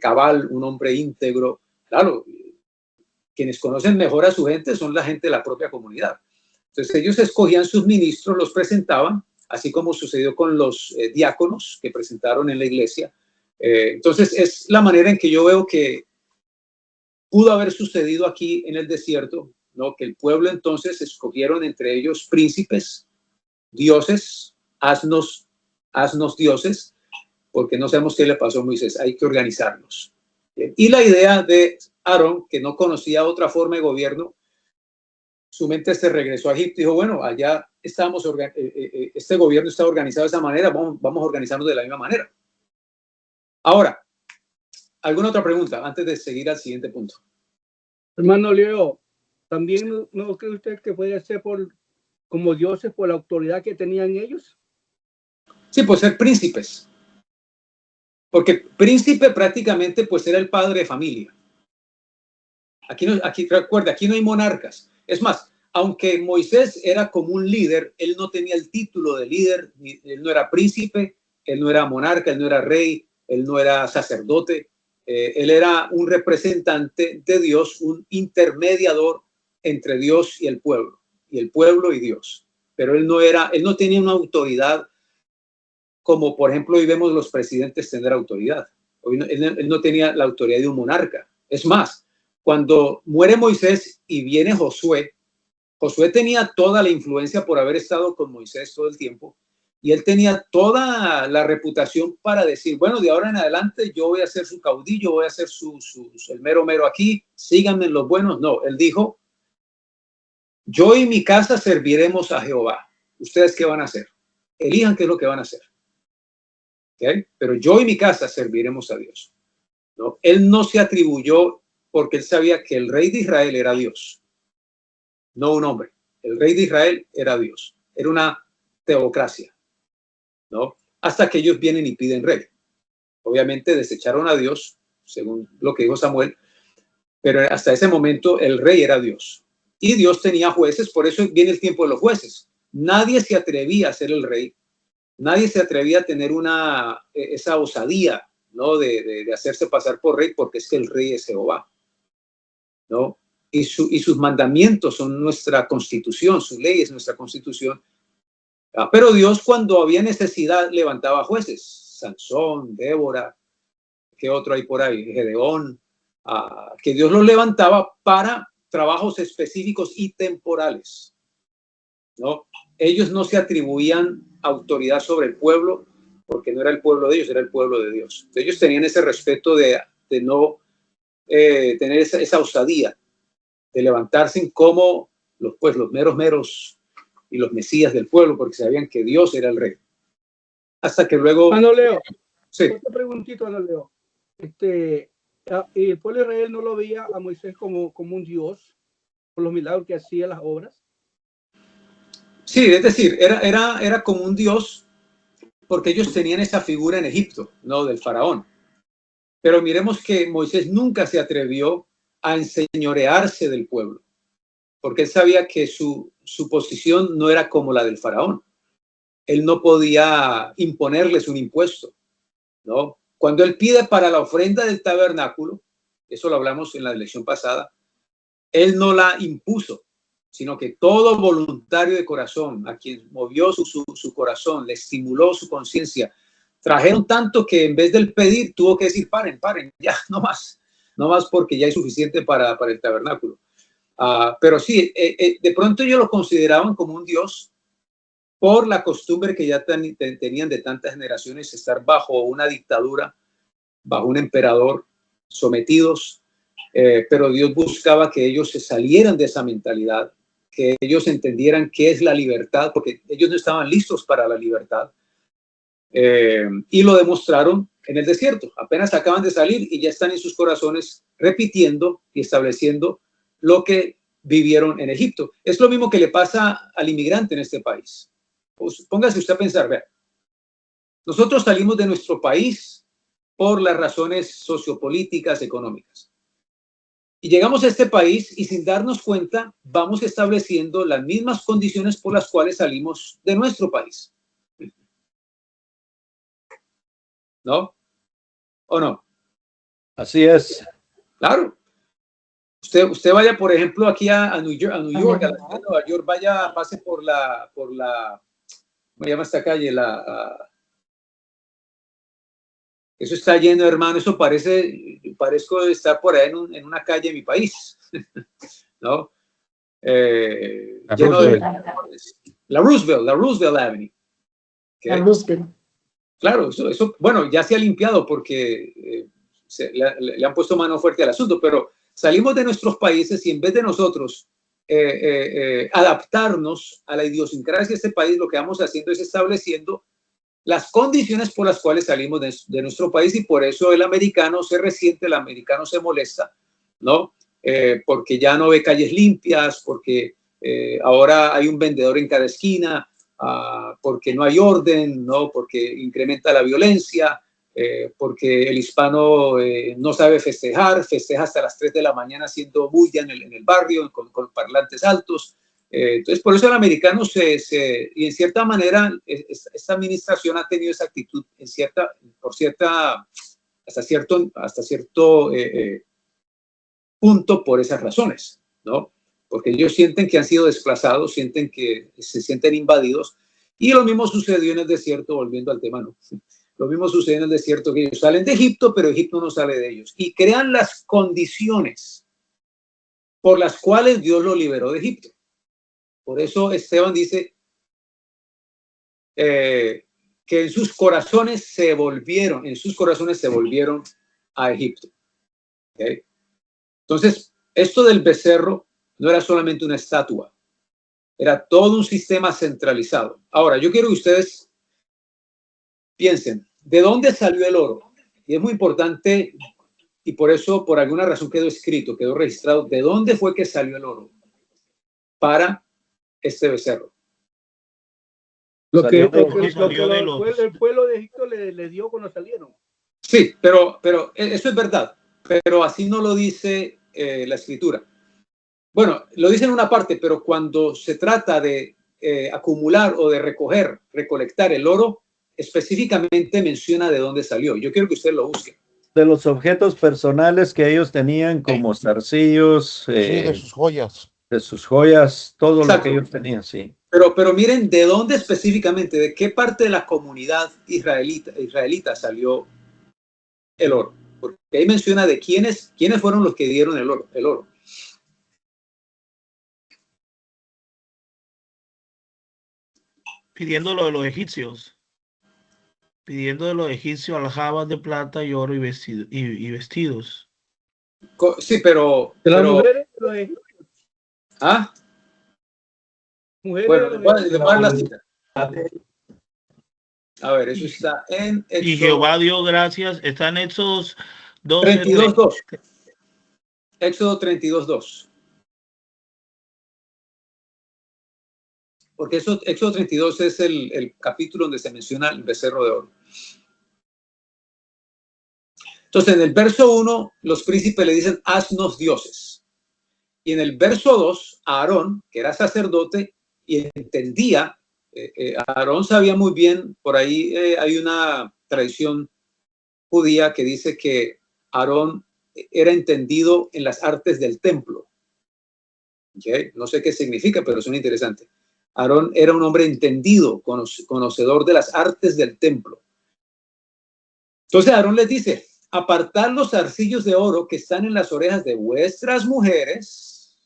S11: cabal, un hombre íntegro? Claro, quienes conocen mejor a su gente son la gente de la propia comunidad. Entonces ellos escogían sus ministros, los presentaban, así como sucedió con los diáconos que presentaron en la iglesia. Entonces es la manera en que yo veo que pudo haber sucedido aquí en el desierto, ¿no? Que el pueblo entonces escogieron entre ellos príncipes, dioses, asnos dioses, porque no sabemos qué le pasó a Moisés, hay que organizarnos. Y la idea de Aarón, que no conocía otra forma de gobierno, su mente se regresó a Egipto y dijo, bueno, allá estamos, este gobierno está organizado de esa manera, vamos a organizarnos de la misma manera. Ahora, ¿alguna otra pregunta antes de seguir al siguiente punto?
S8: Hermano Leo, ¿también no cree usted que puede ser como dioses por la autoridad que tenían ellos?
S11: Sí, pues ser príncipes. Porque príncipe prácticamente pues era el padre de familia. Aquí recuerda, aquí no hay monarcas. Es más, aunque Moisés era como un líder, él no tenía el título de líder, él no era príncipe, él no era monarca, él no era rey, él no era sacerdote, él era un representante de Dios, un intermediador entre Dios y el pueblo y Dios. Pero él no tenía una autoridad como, por ejemplo, hoy vemos los presidentes tener autoridad. Él no tenía la autoridad de un monarca. Es más, cuando muere Moisés y viene Josué tenía toda la influencia por haber estado con Moisés todo el tiempo, y él tenía toda la reputación para decir, bueno, de ahora en adelante yo voy a ser su caudillo, voy a ser el mero aquí, síganme en los buenos. No, él dijo, yo y mi casa serviremos a Jehová. ¿Ustedes qué van a hacer? Elijan qué es lo que van a hacer. ¿Okay? Pero yo y mi casa serviremos a Dios. ¿No? Él no se atribuyó porque él sabía que el rey de Israel era Dios, no un hombre. El rey de Israel era Dios. Era una teocracia, ¿no? Hasta que ellos vienen y piden rey. Obviamente desecharon a Dios, según lo que dijo Samuel, pero hasta ese momento el rey era Dios. Y Dios tenía jueces, por eso viene el tiempo de los jueces. Nadie se atrevía a ser el rey. Nadie se atrevía a tener esa osadía, ¿no? de hacerse pasar por rey, porque es que el rey es Jehová, ¿no? Y sus mandamientos son nuestra constitución, su ley es nuestra constitución. Pero Dios, cuando había necesidad, levantaba jueces. Sansón, Débora, ¿qué otro hay por ahí? Gedeón, que Dios los levantaba para trabajos específicos y temporales, ¿no? Ellos no se atribuían autoridad sobre el pueblo, porque no era el pueblo de ellos, era el pueblo de Dios. Entonces, ellos tenían ese respeto de no tener esa osadía de levantarse como los meros y los mesías del pueblo, porque sabían que Dios era el rey. Hasta que luego...
S8: Leo,
S11: sí.
S8: Otra preguntita, Leo. ¿El pueblo de Israel no lo veía a Moisés como un Dios por los milagros que hacía, las obras?
S11: Sí, es decir, era como un dios porque ellos tenían esa figura en Egipto, ¿no? Del faraón. Pero miremos que Moisés nunca se atrevió a enseñorearse del pueblo, porque él sabía que su posición no era como la del faraón. Él no podía imponerles un impuesto, ¿no? Cuando él pide para la ofrenda del tabernáculo, eso lo hablamos en la lección pasada, él no la impuso, sino que todo voluntario de corazón, a quien movió su corazón, le estimuló su conciencia, trajeron tanto que en vez del pedir tuvo que decir, paren, ya, no más porque ya hay suficiente para el tabernáculo. Pero sí, de pronto ellos lo consideraban como un dios por la costumbre que ya tenían de tantas generaciones, estar bajo una dictadura, bajo un emperador, sometidos, pero Dios buscaba que ellos se salieran de esa mentalidad, que ellos entendieran qué es la libertad, porque ellos no estaban listos para la libertad, y lo demostraron en el desierto. Apenas acaban de salir y ya están en sus corazones repitiendo y estableciendo lo que vivieron en Egipto. Es lo mismo que le pasa al inmigrante en este país. Pues póngase usted a pensar, vea, nosotros salimos de nuestro país por las razones sociopolíticas, económicas. Y llegamos a este país y sin darnos cuenta vamos estableciendo las mismas condiciones por las cuales salimos de nuestro país. ¿No? ¿O no?
S4: Así es.
S11: Claro. Usted vaya, por ejemplo, aquí a New York, a la ciudad de Nueva York, vaya, pase por la, ¿cómo se llama esta calle? Eso está lleno, hermano, eso parezco estar por ahí en una calle de mi país, ¿no? Lleno de la Roosevelt Avenue. ¿Okay? La Roosevelt. Claro, eso, bueno, ya se ha limpiado porque le han puesto mano fuerte al asunto, pero salimos de nuestros países y en vez de nosotros adaptarnos a la idiosincrasia de este país, lo que vamos haciendo es estableciendo las condiciones por las cuales salimos de nuestro país, y por eso el americano se resiente, el americano se molesta, ¿no? Porque ya no ve calles limpias, porque ahora hay un vendedor en cada esquina, porque no hay orden, ¿no? Porque incrementa la violencia, porque el hispano no sabe festeja hasta las 3 de la mañana haciendo bulla en el barrio con parlantes altos. Entonces, por eso el americano y en cierta manera, esta administración ha tenido esa actitud hasta cierto punto por esas razones, ¿no? Porque ellos sienten que han sido desplazados, sienten que se sienten invadidos, y lo mismo sucedió en el desierto, volviendo al tema, ¿no? Lo mismo sucede en el desierto, que ellos salen de Egipto, pero Egipto no sale de ellos, y crean las condiciones por las cuales Dios lo liberó de Egipto. Por eso Esteban dice que en sus corazones se volvieron a Egipto. ¿Okay? Entonces, esto del becerro no era solamente una estatua, era todo un sistema centralizado. Ahora, yo quiero que ustedes piensen, ¿de dónde salió el oro? Y es muy importante, y por eso, por alguna razón quedó escrito, quedó registrado, ¿de dónde fue que salió el oro para este becerro?
S8: Lo que el pueblo de Egipto le dio cuando salieron.
S11: Sí, pero eso es verdad, pero así no lo dice la escritura. Bueno, lo dice en una parte, pero cuando se trata de acumular o de recolectar el oro, específicamente menciona de dónde salió. Yo quiero que usted lo busque.
S4: De los objetos personales que ellos tenían, como zarcillos,
S7: de sus joyas.
S4: De sus joyas, todo
S11: Exacto.
S4: lo que ellos tenían, sí.
S11: Pero miren de dónde específicamente, de qué parte de la comunidad israelita salió el oro. Porque ahí menciona de quiénes fueron los que dieron el oro.
S5: Pidiendo lo de los egipcios. Pidiendo de los egipcios aljabas de plata y oro y vestidos.
S11: Sí, pero
S8: las mujeres, los egipcios.
S11: ¿Ah?
S8: Mujeres,
S11: bueno, la cita. A ver, eso está en Éxodo.
S5: Y Jehová dio gracias. Está en Éxodo
S11: 32:2. Éxodo 32:2. porque Éxodo 32 es el capítulo donde se menciona el becerro de oro. Entonces, en el verso 1, los príncipes le dicen, haznos dioses. Y en el verso 2, Aarón, que era sacerdote y entendía, Aarón sabía muy bien, por ahí hay una tradición judía que dice que Aarón era entendido en las artes del templo. ¿Okay? No sé qué significa, pero son interesantes. Aarón era un hombre entendido, conocedor de las artes del templo. Entonces Aarón les dice, apartad los zarcillos de oro que están en las orejas de vuestras mujeres,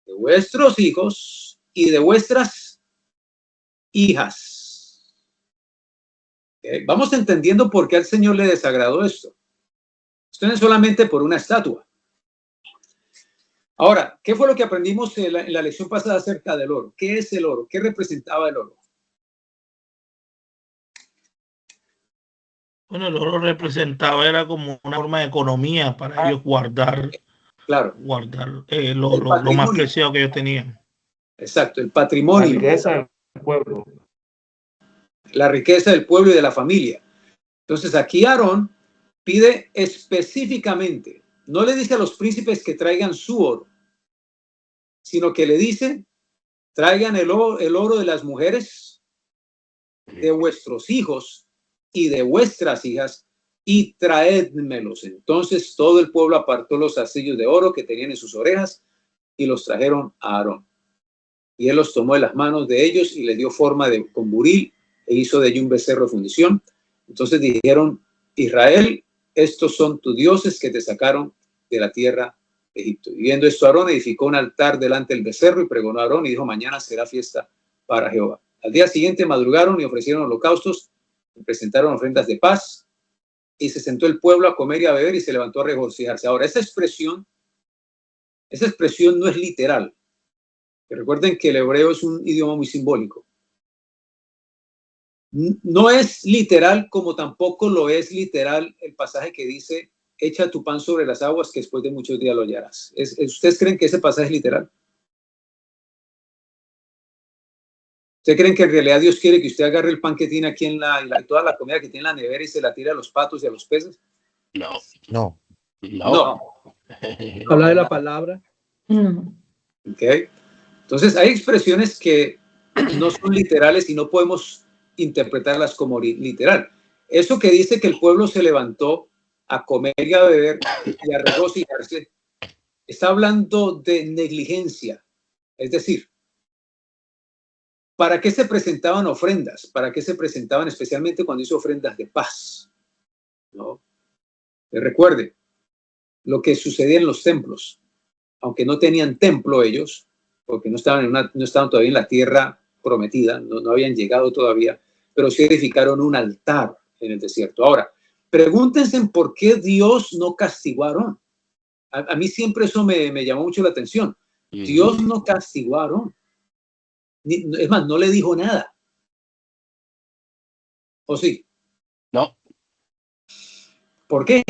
S11: de vuestros hijos y de vuestras hijas. ¿Okay? Vamos entendiendo por qué al Señor le desagradó esto. Esto no es solamente por una estatua. Ahora, ¿qué fue lo que aprendimos en la lección pasada acerca del oro? ¿Qué es el oro? ¿Qué representaba el oro?
S5: Bueno, el oro representaba, era como una forma de economía para ellos guardar,
S11: claro,
S5: lo más preciado que ellos tenían.
S11: Exacto, el patrimonio.
S10: La riqueza del pueblo.
S11: La riqueza del pueblo y de la familia. Entonces aquí Aarón pide específicamente, no le dice a los príncipes que traigan su oro, sino que le dice, traigan el oro de las mujeres, de vuestros hijos y de vuestras hijas, y traédmelos. Entonces todo el pueblo apartó los zarcillos de oro que tenían en sus orejas y los trajeron a Aarón. Y él los tomó de las manos de ellos y les dio forma con buril e hizo de ellos un becerro de fundición. Entonces dijeron, Israel, estos son tus dioses que te sacaron de la tierra de Egipto. Y viendo esto, Aarón edificó un altar delante del becerro y pregonó a Aarón y dijo, mañana será fiesta para Jehová. Al día siguiente madrugaron y ofrecieron holocaustos, y presentaron ofrendas de paz, y se sentó el pueblo a comer y a beber y se levantó a regocijarse. Ahora, esa expresión no es literal. Recuerden que el hebreo es un idioma muy simbólico. No es literal como tampoco lo es literal el pasaje que dice, echa tu pan sobre las aguas que después de muchos días lo hallarás. ¿Ustedes creen que ese pasaje es literal? ¿Ustedes creen que en realidad Dios quiere que usted agarre el pan que tiene aquí toda la comida que tiene en la nevera y se la tire a los patos y a los peces?
S7: No.
S8: Habla de la palabra.
S11: Okay. Entonces hay expresiones que no son literales y no podemos interpretarlas como literal. Eso que dice que el pueblo se levantó a comer y a beber y a regocijarse, está hablando de negligencia. Es decir, ¿para qué se presentaban ofrendas? ¿Para qué se presentaban especialmente cuando hizo ofrendas de paz? ¿No? Recuerde lo que sucedía en los templos. Aunque no tenían templo ellos, porque no estaban todavía en la tierra prometida, no habían llegado todavía, pero sí edificaron un altar en el desierto. Ahora, pregúntense por qué Dios no castigó a Aarón. A mí siempre eso me llamó mucho la atención. Dios no castigó a Aarón. Es más, no le dijo nada. ¿O sí?
S6: No.
S11: ¿Por qué?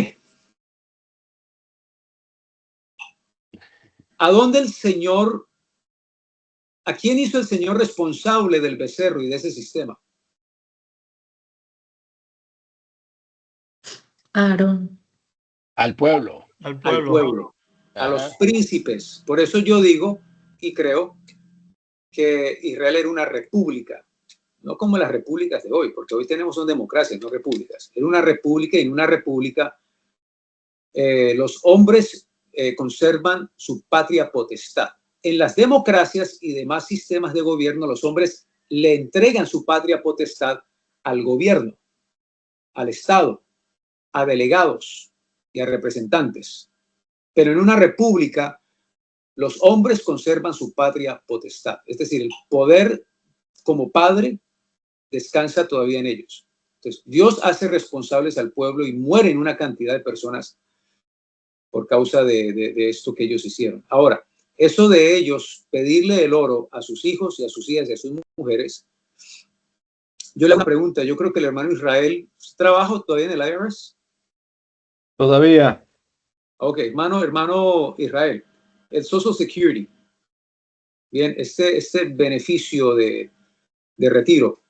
S11: ¿A quién hizo el Señor responsable del becerro y de ese sistema?
S3: Aarón.
S6: Al pueblo.
S11: Al pueblo, a los príncipes. Por eso yo digo y creo que Israel era una república, no como las repúblicas de hoy, porque hoy son democracias, no repúblicas. Era una república y en una república los hombres conservan su patria potestad. En las democracias y demás sistemas de gobierno, los hombres le entregan su patria potestad al gobierno, al Estado, a delegados y a representantes. Pero en una república, los hombres conservan su patria potestad. Es decir, el poder como padre descansa todavía en ellos. Entonces, Dios hace responsables al pueblo y mueren una cantidad de personas por causa de esto que ellos hicieron. Ahora, eso de ellos pedirle el oro a sus hijos y a sus hijas y a sus mujeres, yo le hago una pregunta. Yo creo que el hermano Israel, ¿trabaja todavía en el IRS?
S4: Todavía.
S11: Ok, hermano Israel, el Social Security, Bien, este beneficio de retiro.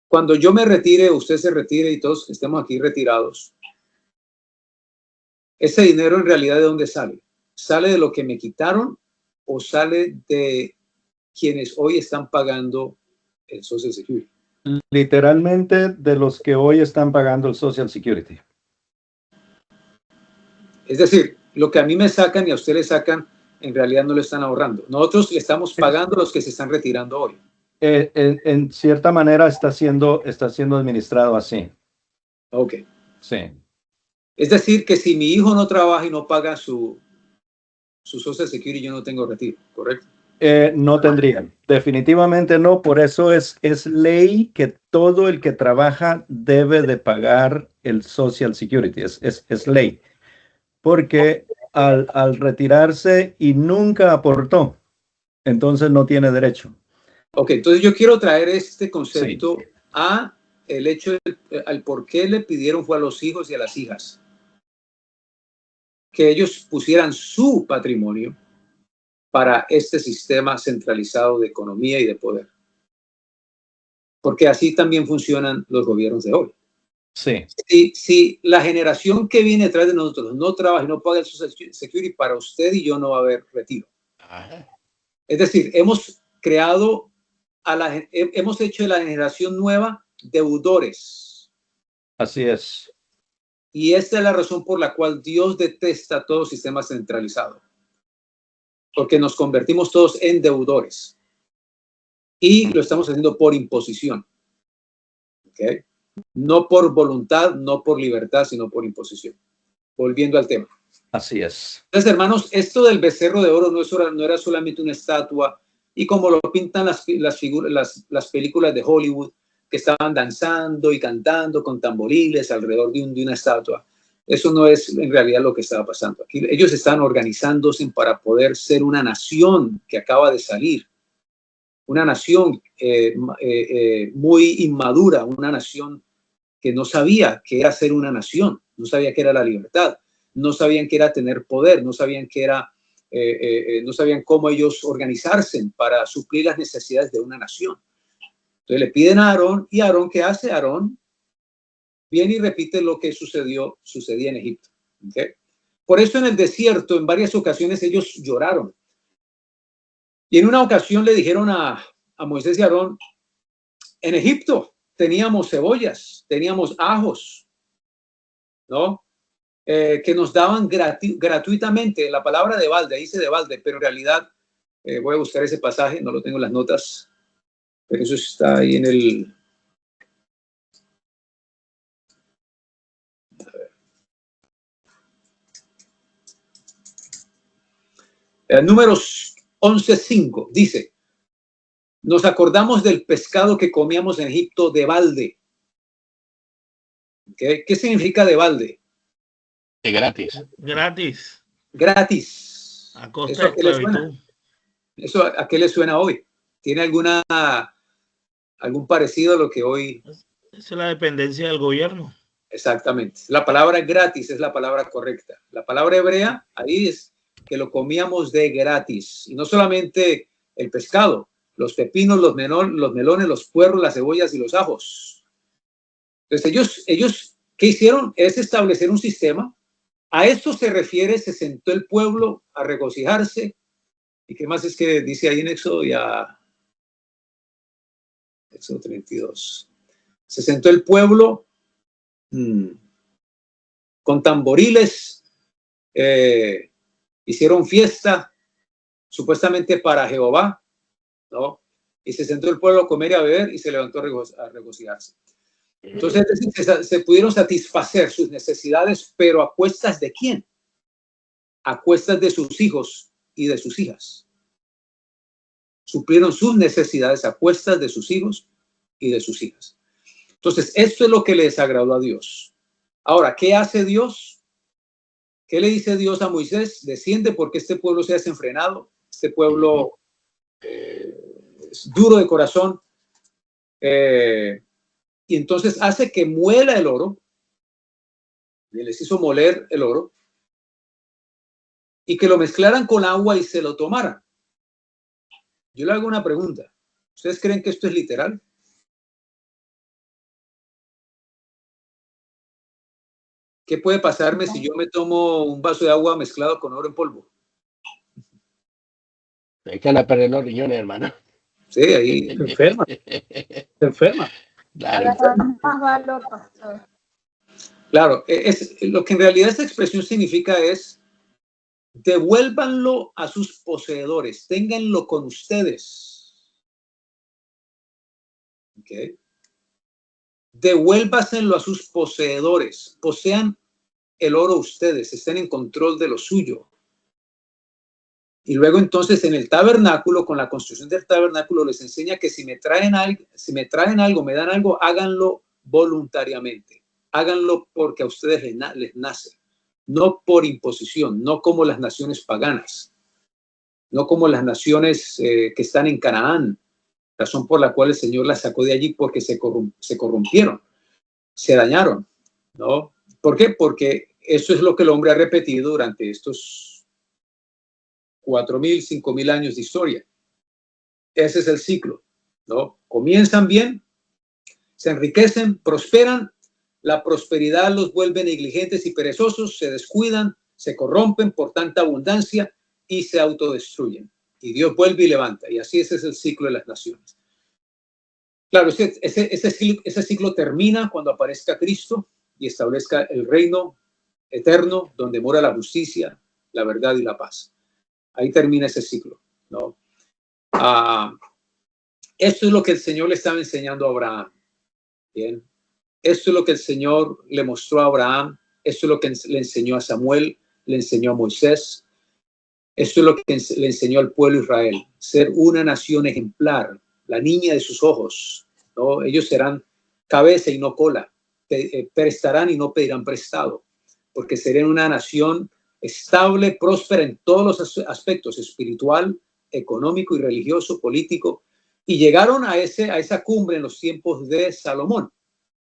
S11: Cuando yo me retire, usted se retire y todos estemos aquí retirados, ese dinero en realidad ¿de dónde sale? ¿Sale de lo que me quitaron o sale de quienes hoy están pagando el Social Security?
S4: Literalmente de los que hoy están pagando el Social Security.
S11: Es decir, lo que a mí me sacan y a usted le sacan, en realidad no lo están ahorrando. Nosotros le estamos pagando a los que se están retirando hoy.
S4: En cierta manera está siendo administrado así.
S11: Ok.
S4: Sí.
S11: Es decir, que si mi hijo no trabaja y no paga su Social Security, yo no tengo retiro, ¿correcto?
S4: No tendrían, definitivamente no. Por eso es ley que todo el que trabaja debe de pagar el Social Security. Es ley. Porque al retirarse y nunca aportó, entonces no tiene derecho.
S11: Ok, entonces yo quiero traer este concepto
S4: Sí.
S11: a el hecho, al por qué le pidieron fue a los hijos y a las hijas que ellos pusieran su patrimonio para este sistema centralizado de economía y de poder. Porque así también funcionan los gobiernos de hoy.
S4: Sí.
S11: Si la generación que viene detrás de nosotros no trabaja y no paga el Social Security, para usted y yo no va a haber retiro.
S6: Ajá.
S11: Es decir, hemos creado, hemos hecho de la generación nueva deudores.
S4: Así es.
S11: Y esta es la razón por la cual Dios detesta todo sistema centralizado. Porque nos convertimos todos en deudores. Y lo estamos haciendo por imposición. ¿Okay? No por voluntad, no por libertad, sino por imposición. Volviendo al tema.
S4: Así es.
S11: Entonces, hermanos, esto del becerro de oro no era solamente una estatua, y como lo pintan las películas de Hollywood, que estaban danzando y cantando con tamboriles alrededor de una estatua. Eso no es en realidad lo que estaba pasando. Aquí ellos están organizándose para poder ser una nación que acaba de salir, una nación muy inmadura, una nación que no sabía qué era ser una nación, no sabía qué era la libertad, no sabían qué era tener poder, no sabían qué era, no sabían cómo ellos organizarse para suplir las necesidades de una nación. Entonces le piden a Aarón, y Aarón, ¿qué hace? Aarón viene y repite lo que sucedía en Egipto. ¿Okay? Por eso en el desierto, en varias ocasiones, ellos lloraron. Y en una ocasión le dijeron a Moisés y Aarón, en Egipto teníamos cebollas, teníamos ajos, ¿no? Que nos daban gratuitamente. La palabra de balde, dice de balde, pero en realidad voy a buscar ese pasaje, no lo tengo en las notas, pero eso está ahí en el... Números 11:5 dice, nos acordamos del pescado que comíamos en Egipto de balde. ¿Okay? ¿Qué significa de balde?
S6: De gratis.
S5: Gratis.
S11: Gratis.
S5: A costa
S11: ¿Eso
S5: de
S11: a qué le suena?
S5: esclavitud.
S11: ¿Eso a qué le suena hoy? ¿Tiene algún parecido a lo que hoy?
S5: Esa es la dependencia del gobierno.
S11: Exactamente. La palabra gratis es la palabra correcta. La palabra hebrea ahí es que lo comíamos de gratis. Y no solamente el pescado, los pepinos, los melones, los puerros, las cebollas y los ajos. Entonces ellos ¿qué hicieron? Es establecer un sistema. A esto se refiere, se sentó el pueblo a regocijarse. ¿Y qué más es que dice ahí en Éxodo? Éxodo 32. Se sentó el pueblo con tamboriles, hicieron fiesta, supuestamente para Jehová, ¿no? Y se sentó el pueblo a comer y a beber y se levantó a regocijarse. Entonces se pudieron satisfacer sus necesidades, pero ¿a cuestas de quién? A cuestas de sus hijos y de sus hijas. Suplieron sus necesidades a cuestas de sus hijos y de sus hijas. Entonces, esto es lo que le desagradó a Dios. Ahora, ¿qué hace Dios? ¿Qué le dice Dios a Moisés? Desciende porque este pueblo se ha desenfrenado, este pueblo es duro de corazón, y entonces hace que muela el oro, y les hizo moler el oro, y que lo mezclaran con agua y se lo tomaran. Yo le hago una pregunta. ¿Ustedes creen que esto es literal? ¿Qué puede pasarme si yo me tomo un vaso de agua mezclado con oro en polvo?
S6: Se echan a perder los riñones, hermano.
S11: Sí, ahí se enferma. Se enferma.
S6: Claro.
S3: Más valor, pastor.
S11: Claro, lo que en realidad esta expresión significa es devuélvanlo a sus poseedores, ténganlo con ustedes. ¿Okay? Devuélvasenlo a sus poseedores, posean el oro ustedes, estén en control de lo suyo. Y luego entonces en el tabernáculo, con la construcción del tabernáculo, les enseña que si me traen algo, me dan algo, háganlo voluntariamente. Háganlo porque a ustedes les nace, no por imposición, no como las naciones paganas, no como las naciones que están en Canaán, razón por la cual el Señor las sacó de allí porque se corrompieron, se dañaron, ¿no? ¿Por qué? Porque eso es lo que el hombre ha repetido durante estos 4.000, 5.000 años de historia. Ese es el ciclo, ¿no? Comienzan bien, se enriquecen, prosperan, la prosperidad los vuelve negligentes y perezosos, se descuidan, se corrompen por tanta abundancia y se autodestruyen. Y Dios vuelve y levanta. Y así ese es el ciclo de las naciones. Claro, ese ciclo termina cuando aparezca Cristo y establezca el reino eterno donde mora la justicia, la verdad y la paz. Ahí termina ese ciclo, ¿no? Esto es lo que el Señor le estaba enseñando a Abraham. Bien. Esto es lo que el Señor le mostró a Abraham. Esto es lo que le enseñó a Samuel, le enseñó a Moisés. Esto es lo que le enseñó al pueblo de Israel. Ser una nación ejemplar, la niña de sus ojos, ¿no? Ellos serán cabeza y no cola. Prestarán y no pedirán prestado. Porque serán una nación estable, próspera en todos los aspectos, espiritual, económico y religioso, político. Y llegaron a esa cumbre en los tiempos de Salomón.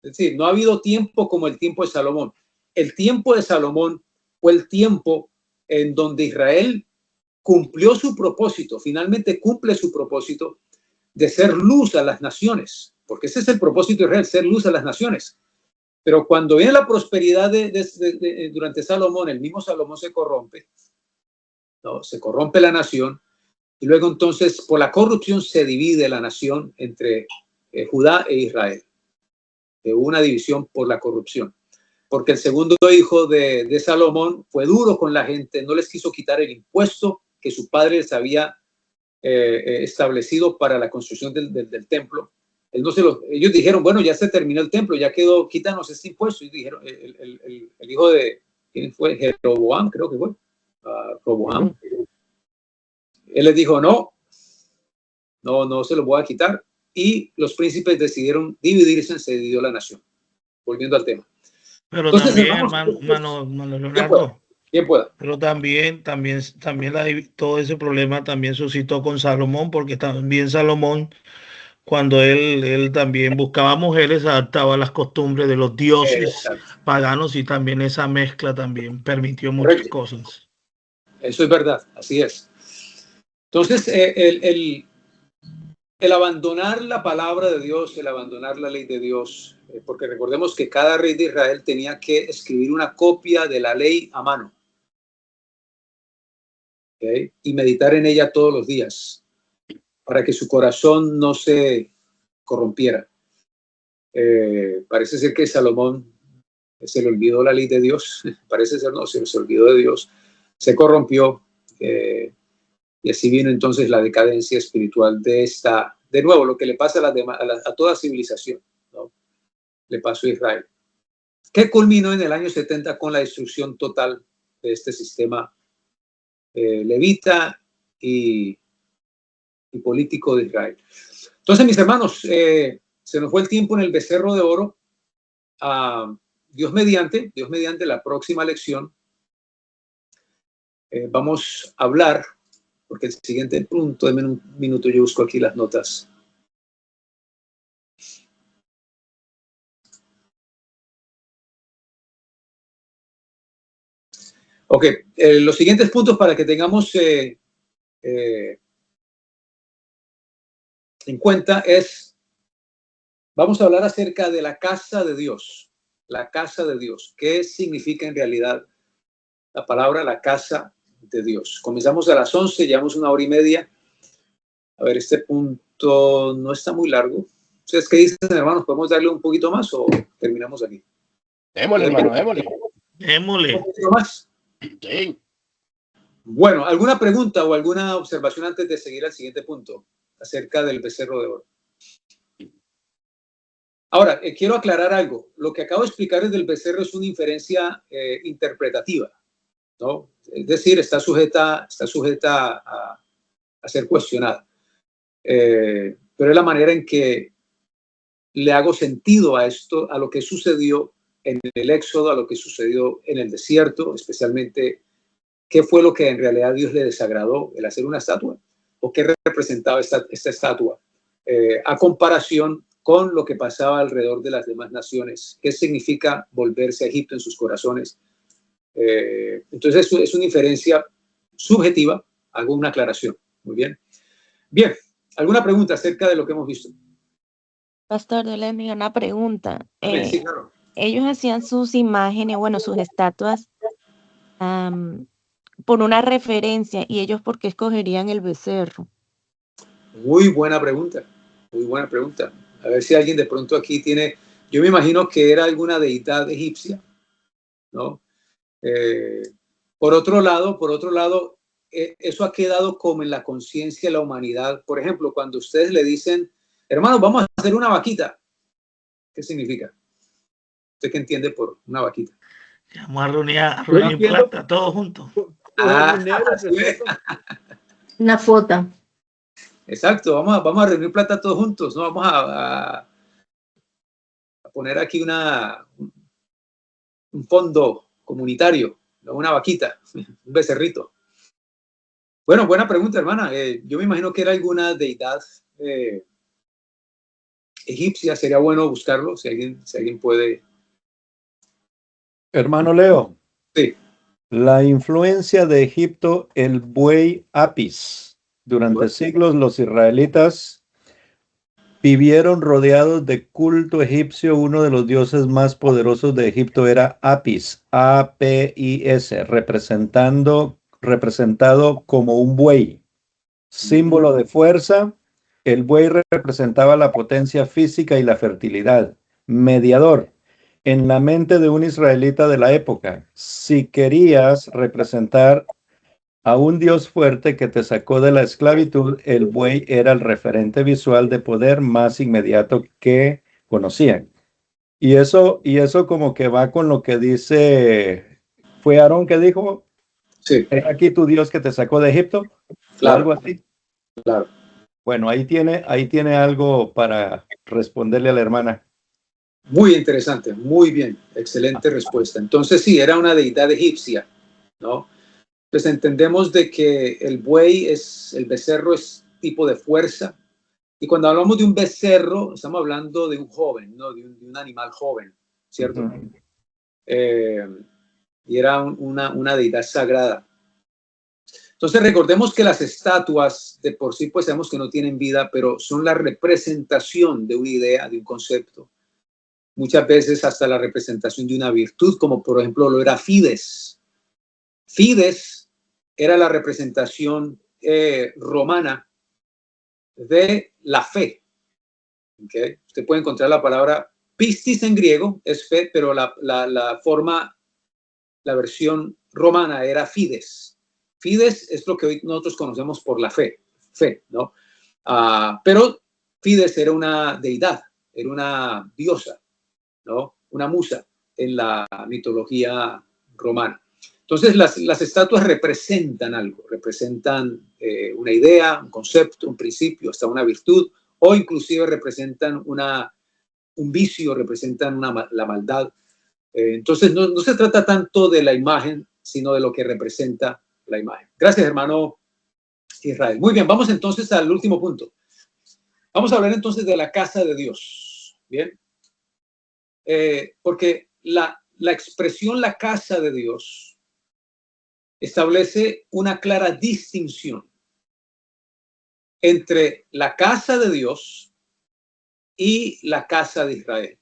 S11: Es decir, no ha habido tiempo como el tiempo de Salomón. El tiempo de Salomón fue el tiempo en donde Israel cumplió su propósito, finalmente cumple su propósito de ser luz a las naciones, porque ese es el propósito de Israel, ser luz a las naciones. Pero cuando viene la prosperidad durante Salomón, el mismo Salomón se corrompe, ¿no? Se corrompe la nación, y luego entonces por la corrupción se divide la nación entre Judá e Israel. Una división por la corrupción, porque el segundo hijo de Salomón fue duro con la gente, no les quiso quitar el impuesto que su padre les había establecido para la construcción del templo. Ellos dijeron, bueno, ya se terminó el templo, ya quedó, quítanos este impuesto. Y dijeron, el hijo de, ¿quién fue? Jeroboam, creo que fue. Roboam. Él les dijo, no se lo voy a quitar. Y los príncipes decidieron dividirse, se dividió la nación. Volviendo al tema.
S5: Pero
S11: entonces,
S5: también,
S11: hermano
S5: Leonardo,
S11: ¿quién pueda?
S5: pero también todo ese problema también suscitó con Salomón, porque también Salomón, cuando él también buscaba mujeres, adaptaba a las costumbres de los dioses paganos, y también esa mezcla también permitió muchas cosas.
S11: Eso es verdad, así es. Entonces, el abandonar la palabra de Dios, el abandonar la ley de Dios, porque recordemos que cada rey de Israel tenía que escribir una copia de la ley a mano, ¿okay? Y meditar en ella todos los días para que su corazón no se corrompiera. Parece ser que Salomón se le olvidó la ley de Dios, parece ser, no, se olvidó de Dios, se corrompió, y así vino entonces la decadencia espiritual de nuevo, lo que le pasa a toda civilización, ¿no? Le pasó a Israel, que culminó en el año 70 con la destrucción total de este sistema levita y político de Israel. Entonces, mis hermanos, se nos fue el tiempo en el becerro de oro. Dios mediante, la próxima lección vamos a hablar, porque el siguiente punto, denme un minuto, yo busco aquí las notas. Ok, los siguientes puntos para que tengamos en cuenta es, vamos a hablar acerca de la casa de Dios. La casa de Dios. ¿Qué significa en realidad la palabra la casa de Dios? Comenzamos a las 11, llevamos 1 hora y media. A ver, este punto no está muy largo. ¿Ustedes qué dicen, hermanos? ¿Podemos darle un poquito más o terminamos aquí?
S6: Démosle, hermano, démosle.
S11: ¿Un poquito más?
S6: Sí.
S11: Bueno, ¿alguna pregunta o alguna observación antes de seguir al siguiente punto acerca del becerro de oro? Ahora, quiero aclarar algo. Lo que acabo de explicar del becerro es una inferencia interpretativa, ¿no? Es decir, está sujeta a ser cuestionada. Pero es la manera en que le hago sentido a esto, a lo que sucedió en el Éxodo, a lo que sucedió en el desierto, especialmente qué fue lo que en realidad a Dios le desagradó, el hacer una estatua, o qué representaba esta estatua, a comparación con lo que pasaba alrededor de las demás naciones. ¿Qué significa volverse a Egipto en sus corazones? Entonces, es una inferencia subjetiva. Hago una aclaración. Muy bien. Bien, ¿alguna pregunta acerca de lo que hemos visto?
S12: Pastor, yo le envío una pregunta.
S11: Sí, claro.
S12: Ellos hacían sus imágenes, bueno, sus estatuas por una referencia, y ellos, ¿por qué escogerían el becerro?
S11: Muy buena pregunta, muy buena pregunta. A ver si alguien de pronto aquí tiene, yo me imagino que era alguna deidad egipcia, ¿no? Por otro lado, eso ha quedado como en la conciencia de la humanidad. Por ejemplo, cuando ustedes le dicen, hermanos, vamos a hacer una vaquita, ¿qué significa? ¿Usted qué entiende por una vaquita?
S13: Vamos a reunir plata todos juntos.
S3: Una foto.
S11: Exacto, vamos a reunir plata todos juntos, ¿no? Vamos a poner aquí un fondo comunitario, ¿no? Una vaquita, un becerrito. Bueno, buena pregunta, hermana. Yo me imagino que era alguna deidad egipcia. Sería bueno buscarlo, si alguien puede.
S4: Hermano Leo.
S11: Sí.
S4: La influencia de Egipto, el buey Apis. Durante siglos los israelitas vivieron rodeados de culto egipcio. Uno de los dioses más poderosos de Egipto era Apis, A-P-I-S, representado como un buey, símbolo de fuerza. El buey representaba la potencia física y la fertilidad. Mediador. En la mente de un israelita de la época, si querías representar a un Dios fuerte que te sacó de la esclavitud, el buey era el referente visual de poder más inmediato que conocían. Y eso como que va con lo que dice, ¿fue Aarón que dijo?
S11: Sí.
S4: ¿Es aquí tu Dios que te sacó de Egipto?
S11: Claro.
S4: O algo así.
S11: Claro.
S4: Bueno, ahí tiene algo para responderle a la hermana.
S11: Muy interesante, muy bien, excelente respuesta. Entonces sí, era una deidad egipcia, ¿no? Pues entendemos de que el becerro es tipo de fuerza. Y cuando hablamos de un becerro, estamos hablando de un joven, ¿no? De un animal joven, ¿cierto? Y era una deidad sagrada. Entonces recordemos que las estatuas de por sí, pues sabemos que no tienen vida, pero son la representación de una idea, de un concepto. Muchas veces hasta la representación de una virtud, como por ejemplo lo era Fides. Fides era la representación romana de la fe. ¿Okay? Usted puede encontrar la palabra pistis en griego, es fe, pero la versión romana era Fides. Fides es lo que hoy nosotros conocemos por la fe, ¿no? Pero Fides era una deidad, era una diosa, ¿no? Una musa en la mitología romana. Entonces las estatuas representan algo, representan una idea, un concepto, un principio, hasta una virtud, o inclusive representan un vicio, representan la maldad. Entonces no se trata tanto de la imagen, sino de lo que representa la imagen. Gracias, hermano Israel. Muy bien, vamos entonces al último punto. Vamos a hablar entonces de la casa de Dios. Bien. Porque la expresión la casa de Dios establece una clara distinción entre la casa de Dios y la casa de Israel.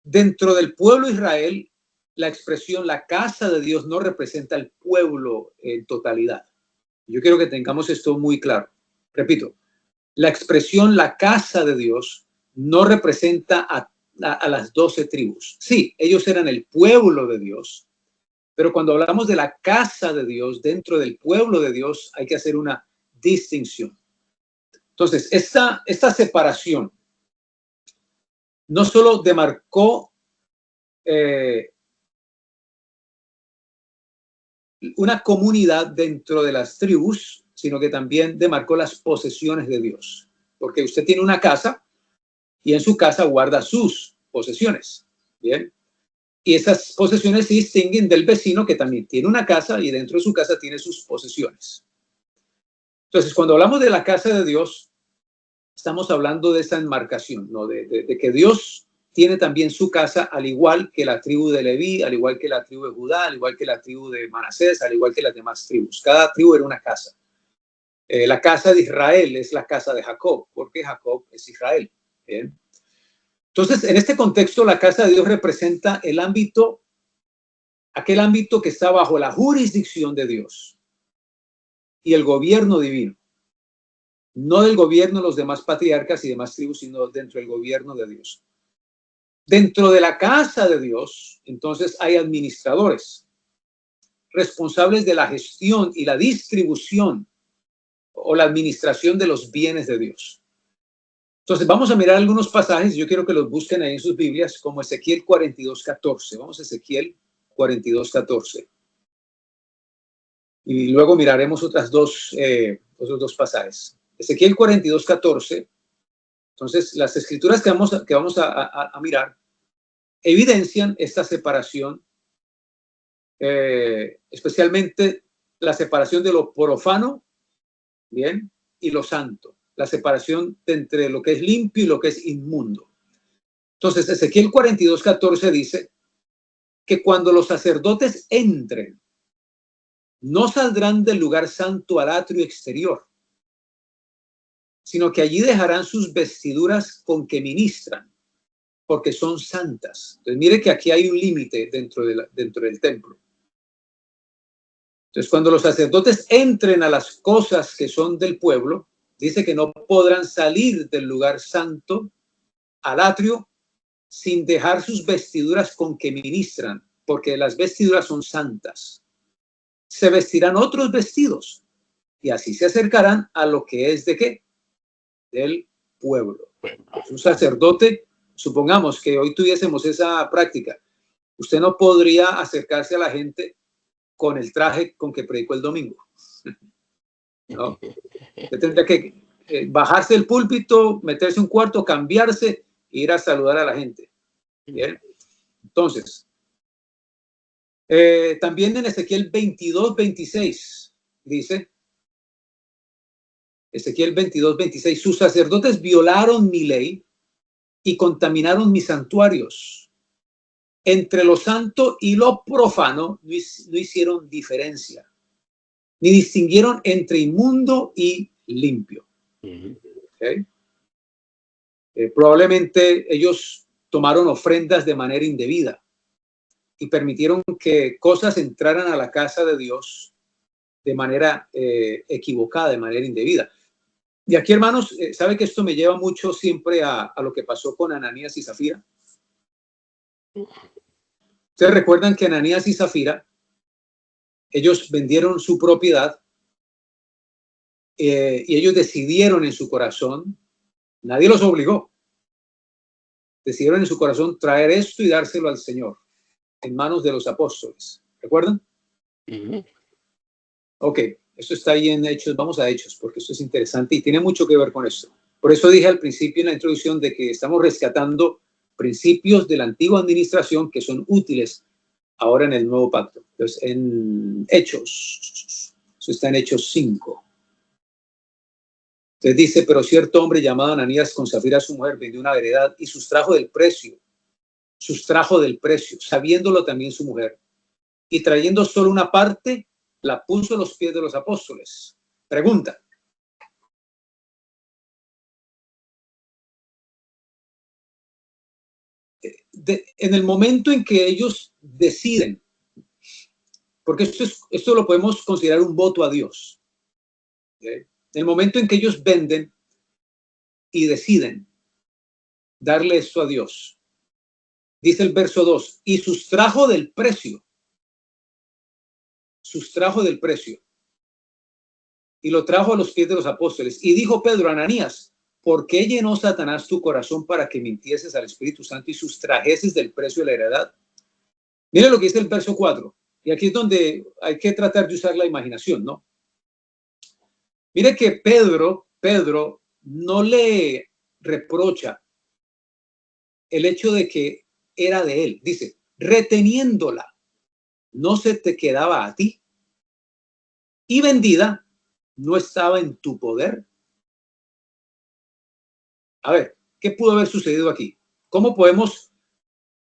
S11: Dentro del pueblo de Israel, la expresión la casa de Dios no representa el pueblo en totalidad. Yo quiero que tengamos esto muy claro. Repito, la expresión la casa de Dios no representa a las 12 tribus. Sí, ellos eran el pueblo de Dios, pero cuando hablamos de la casa de Dios, dentro del pueblo de Dios, hay que hacer una distinción. Entonces, esta separación no solo demarcó una comunidad dentro de las tribus, sino que también demarcó las posesiones de Dios. Porque usted tiene una casa y en su casa guarda sus posesiones. Bien. Y esas posesiones se distinguen del vecino que también tiene una casa y dentro de su casa tiene sus posesiones. Entonces, cuando hablamos de la casa de Dios, estamos hablando de esa enmarcación, ¿no? De que Dios tiene también su casa, al igual que la tribu de Leví, al igual que la tribu de Judá, al igual que la tribu de Manasés, al igual que las demás tribus. Cada tribu era una casa. La casa de Israel es la casa de Jacob, porque Jacob es Israel. ¿Bien? Entonces, en este contexto, la casa de Dios representa el ámbito, aquel ámbito que está bajo la jurisdicción de Dios y el gobierno divino. No del gobierno de los demás patriarcas y demás tribus, sino dentro del gobierno de Dios. Dentro de la casa de Dios, entonces hay administradores responsables de la gestión y la distribución o la administración de los bienes de Dios. Entonces vamos a mirar algunos pasajes, yo quiero que los busquen ahí en sus Biblias, como Ezequiel 42:14. Vamos a Ezequiel 42:14. Y luego miraremos otros dos pasajes. Ezequiel 42:14. Entonces, las escrituras que vamos a mirar evidencian esta separación, especialmente la separación de lo profano, bien, y lo santo. La separación entre lo que es limpio y lo que es inmundo. Entonces, Ezequiel 42:14 dice que cuando los sacerdotes entren, no saldrán del lugar santo al atrio exterior, sino que allí dejarán sus vestiduras con que ministran, porque son santas. Entonces, mire que aquí hay un límite dentro del templo. Entonces, cuando los sacerdotes entren a las cosas que son del pueblo, dice que no podrán salir del lugar santo al atrio sin dejar sus vestiduras con que ministran, porque las vestiduras son santas. Se vestirán otros vestidos y así se acercarán a lo que es ¿de qué? Del pueblo. Un sacerdote, supongamos que hoy tuviésemos esa práctica, usted no podría acercarse a la gente con el traje con que predicó el domingo. No. Usted tendría que bajarse del púlpito, meterse en un cuarto, cambiarse e ir a saludar a la gente. ¿Bien? Entonces, también en Ezequiel 22:26 dice, Ezequiel 22:26, sus sacerdotes violaron mi ley y contaminaron mis santuarios. Entre lo santo y lo profano no hicieron diferencia, ni distinguieron entre inmundo y limpio. ¿Okay? Probablemente ellos tomaron ofrendas de manera indebida y permitieron que cosas entraran a la casa de Dios de manera equivocada, de manera indebida. Y aquí, hermanos, ¿sabe que esto me lleva mucho siempre a lo que pasó con Ananías y Zafira? Ustedes recuerdan que Ananías y Zafira, ellos vendieron su propiedad y ellos decidieron en su corazón, nadie los obligó, decidieron en su corazón traer esto y dárselo al Señor en manos de los apóstoles. ¿Recuerdan? Ok, esto está ahí en Hechos. Vamos a Hechos porque esto es interesante y tiene mucho que ver con esto. Por eso dije al principio en la introducción de que estamos rescatando principios de la antigua administración que son útiles ahora en el nuevo pacto. Entonces, en Hechos, eso está en Hechos 5. Entonces dice, pero cierto hombre llamado Ananías con Zafira su mujer vendió una heredad y sustrajo del precio, sabiéndolo también su mujer, y trayendo solo una parte, la puso a los pies de los apóstoles. Pregunta, en el momento en que ellos deciden, porque esto lo podemos considerar un voto a Dios, ¿okay? En el momento en que ellos venden y deciden darle esto a Dios, dice el verso 2, y sustrajo del precio, y lo trajo a los pies de los apóstoles. Y dijo Pedro, Ananías, ¿por qué llenó Satanás tu corazón para que mintieses al Espíritu Santo y sustrajeses del precio de la heredad? Mire lo que dice el verso 4. Y aquí es donde hay que tratar de usar la imaginación, ¿no? Mire que Pedro no le reprocha el hecho de que era de él. Dice, reteniéndola, no se te quedaba a ti, y vendida, no estaba en tu poder. A ver, ¿qué pudo haber sucedido aquí? ¿Cómo podemos